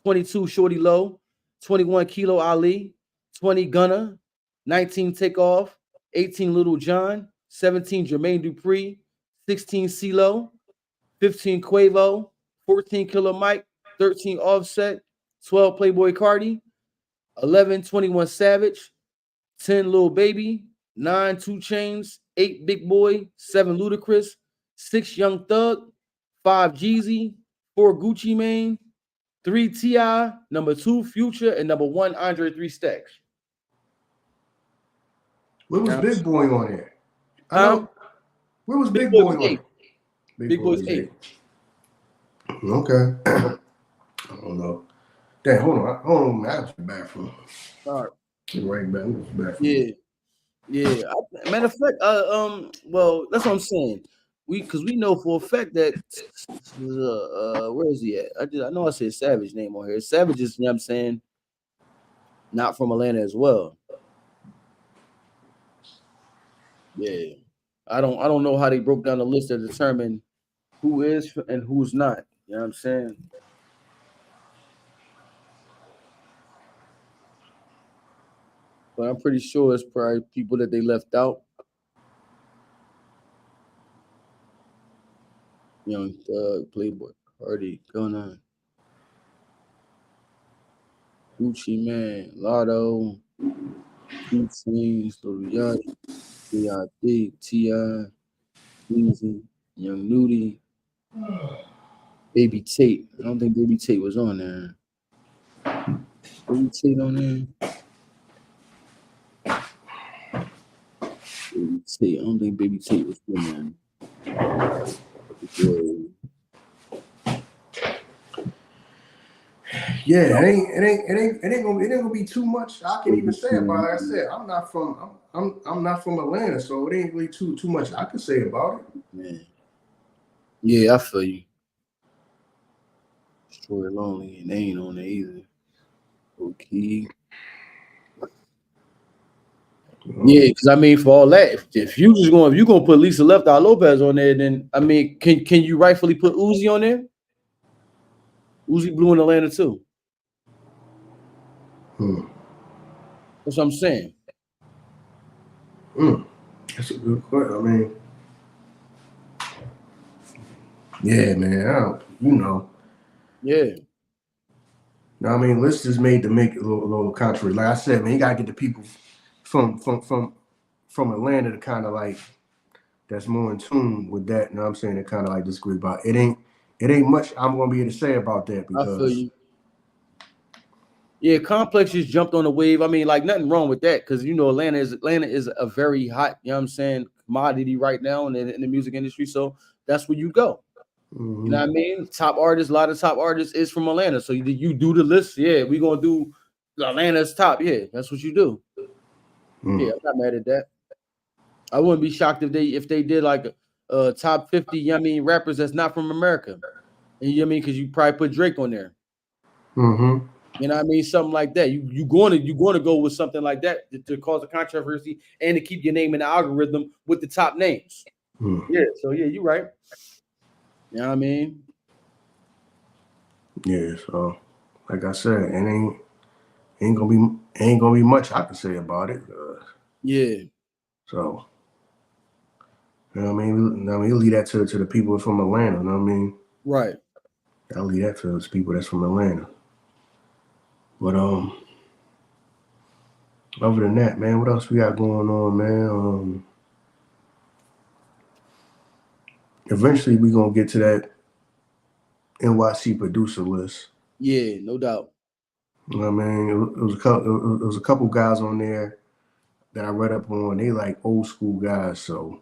22, Shorty Low. 21, Kilo Ali. 20, Gunna. 19, Takeoff. 18, Little John. 17, Jermaine Dupri. 16, CeeLo. 15, Quavo. 14, Killer Mike. 13, Offset. 12, Playboy Cardi. 11, 21 Savage. 10, Lil Baby. 9, 2 Chainz. 8, Big Boy. 7, Ludacris. 6, Young Thug. 5, Jeezy. 4, Gucci Mane. 3, T.I. Number 2, Future. And number 1, Andre 3 Stacks. Where was Big Boy on there? Where was Big Boy on there? Big Boy's 8. Okay. I don't know. Damn, hold on. I was in the bathroom. All right. Get right back. Yeah. Matter of fact, well, that's what I'm saying. Because we know for a fact that where is he at? I know I said Savage name on here. Savage is, you know what I'm saying, not from Atlanta as well. Yeah. I don't know how they broke down the list to determine who is and who's not. You know what I'm saying? But I'm pretty sure it's probably people that they left out. Young Thug, Playboy, Cardi, Gunna, Gucci Man, Lotto, 2 Chainz, Lil Yachty, B.I.D., T.I., Easy, Young Nudie, Baby Tate. I don't think Baby Tate was on there. Baby Tate on there? Baby Tate. I don't think Baby Tate was on there. Yeah, it ain't gonna be too much I can even say about it. Like I said, I'm not from Atlanta, so it ain't really too much I can say about it. Yeah, I feel you. Troy Lonely, and they ain't on there either. Okay. Yeah, because I mean, for all that, if you're gonna put Lisa Left Eye Lopez on there, then I mean, can you rightfully put Uzi on there? Uzi Blue in Atlanta too. That's what I'm saying. That's a good question. I mean, yeah, man. Yeah. No, I mean, let's just make it a little contrary. Like I said, man, you gotta get the people from Atlanta to kind of like that's more in tune with that. You know what I'm saying? It kind of like disagree about it. Ain't much I'm gonna be able to say about that I feel because you. Yeah, Complex just jumped on the wave. I mean, like nothing wrong with that because you know Atlanta is a very hot, you know what I'm saying, commodity right now in the music industry. So that's where you go. You know what I mean? Top artists, a lot of top artists is from Atlanta. So you do the list. Yeah, we gonna do Atlanta's top. Yeah, that's what you do. Yeah, I'm not mad at that. I wouldn't be shocked if they did like a top 50, you know what I mean, rappers that's not from America. And you know what I mean? Because you probably put Drake on there. Mm-hmm. You know what I mean? Something like that. You going to go with something like that to cause a controversy and to keep your name in the algorithm with the top names. Mm. Yeah. So yeah, you're right. You know what I mean? Yeah, so like I said, it ain't gonna be much I can say about it. Yeah. So you know what I mean? We leave that to the people from Atlanta. You know what I mean? Right. I'll leave that to those people that's from Atlanta. But other than that, man, what else we got going on, man? Eventually we gonna get to that NYC producer list. Yeah. No doubt. You know what I mean? It was a couple guys on there that I read up on. They like old school guys, so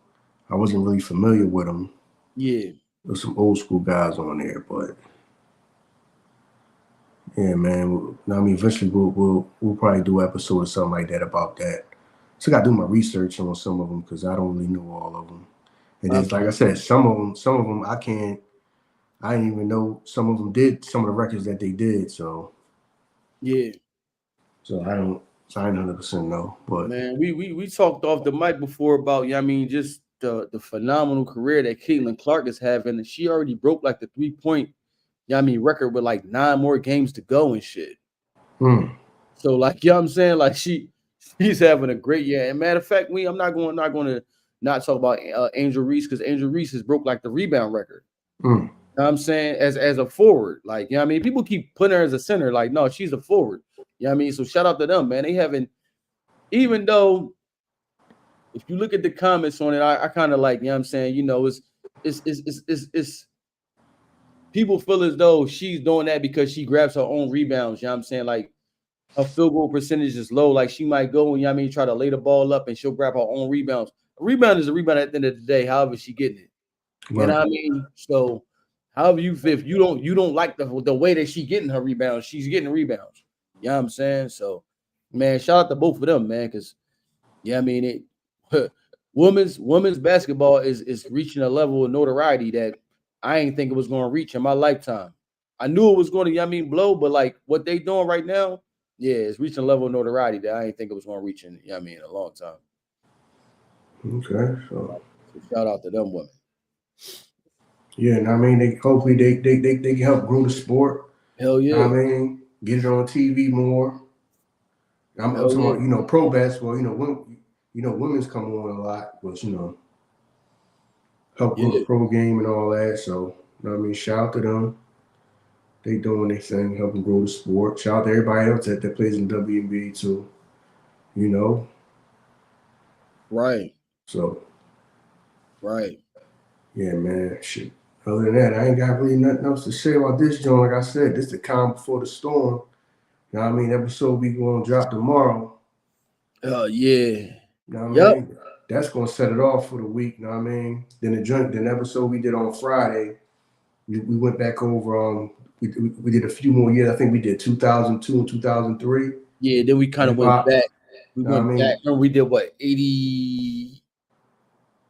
I wasn't really familiar with them. Yeah. There's some old school guys on there, but yeah, man. I mean, eventually we'll probably do an episode or something like that about that. So I got to do my research on some of them because I don't really know all of them. And then, like I said, some of them I didn't even know some of them did some of the records that they did. Yeah. So I don't, so I ain't 100% know. But Man, we talked off the mic before about, I mean, just the phenomenal career that Caitlin Clark is having. And she already broke like the 3-point, I mean, record with like 9 more games to go and shit. So like, you know what I'm saying? Like she's having a great year. And matter of fact, I'm not going to not talk about Angel Reese because Angel Reese has broke like the rebound record. You know what I'm saying? As a forward. Like, you know what I mean? People keep putting her as a center. Like, no, she's a forward. You know what I mean? So shout out to them, man. They haven't, even though if you look at the comments on it, I kind of like, you know what I'm saying, you know, it's people feel as though she's doing that because she grabs her own rebounds. You know what I'm saying? Like her field goal percentage is low. Like she might go and, you know what I mean, try to lay the ball up and she'll grab her own rebounds. A rebound is a rebound at the end of the day, however she getting it. You know what I mean? So however you if you don't like the way that she getting her rebounds, she's getting rebounds. You know what I'm saying? So man, shout out to both of them, man, because yeah, I mean it women's basketball is reaching a level of notoriety that I ain't think it was going to reach in my lifetime. I knew it was going to, you know what I mean, blow, but like what they doing right now, yeah, it's reaching a level of notoriety that I ain't think it was going to reach in, you know what I mean, in a long time. okay, so Shout out to them women. yeah, and I mean, hopefully they can help grow the sport. Hell yeah. I mean, get it on TV more. I'm talking about, pro basketball. Women's come on a lot, but help grow the pro game and all that. So, you know what I mean, shout out to them. They doing their thing, helping grow the sport. Shout out to everybody else that plays in WNBA too. Right. So, right. Yeah, man. Shit. Other than that, I ain't got really nothing else to say about this joint. Like I said, this is the calm before the storm. You know what I mean? Episode we gonna drop tomorrow. Yeah. You know what I mean? That's gonna set it off for the week. You know what I mean? Then the episode we did on Friday, we went back over. We did a few more years. I think we did 2002 and 2003. Yeah. Then we kind of went back. We went back. Remember we did what 80.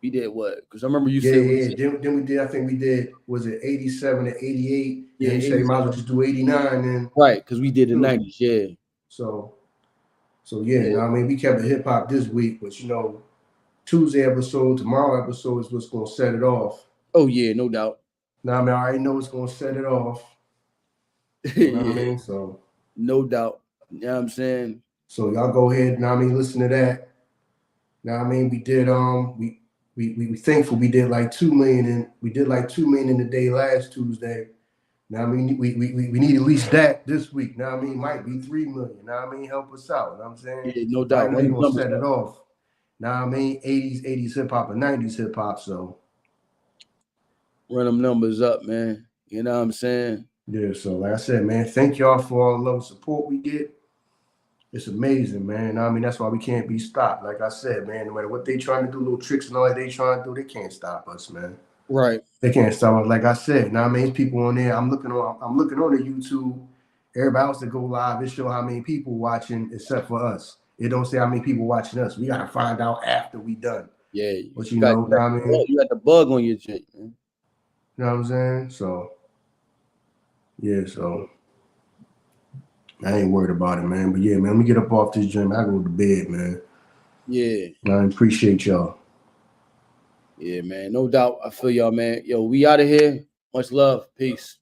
We did what? Because I remember you said. Yeah. Then we did. I think we did. Was it 87 and 88? Yeah. And you say you might as well just do 89 then. Right, because we did the 90s. Yeah. So yeah. I mean, we kept the hip hop this week, but Tuesday episode, tomorrow episode is what's gonna set it off. Oh yeah, no doubt. Now I mean, I already know it's gonna set it off. You know what I mean? So no doubt. You know what I'm saying? So y'all go ahead, now I mean, listen to that. Now I mean, we did we thankful we did like 2 million and we did like 2 million in the day last Tuesday. Now I mean we need at least that this week. Now I mean might be 3 million. Now I mean help us out. You know what I'm saying? Yeah, no doubt. I know you're gonna set it off. Now I mean 80s hip hop and 90s hip hop. So run them numbers up, man. You know what I'm saying? yeah, so like I said, man, thank y'all for all the love and support we get. It's amazing, man. I mean, that's why we can't be stopped. Like I said, man, no matter what they trying to do, little tricks and all that they trying to do, they can't stop us, man. Right. They can't stop us. Like I said, now I mean, people on there. I'm looking on the YouTube. Everybody else that go live, it show how many people watching, except for us. It don't say how many people watching us. We gotta find out after we done. Yeah. But you know what I mean? You got the bug on your joint, man. You know what I'm saying? So yeah, so I ain't worried about it, man. But yeah, man, let me get up off this gym. I go to bed, man. Yeah. I appreciate y'all. Yeah, man. No doubt. I feel y'all, man. Yo, we out of here. Much love. Peace.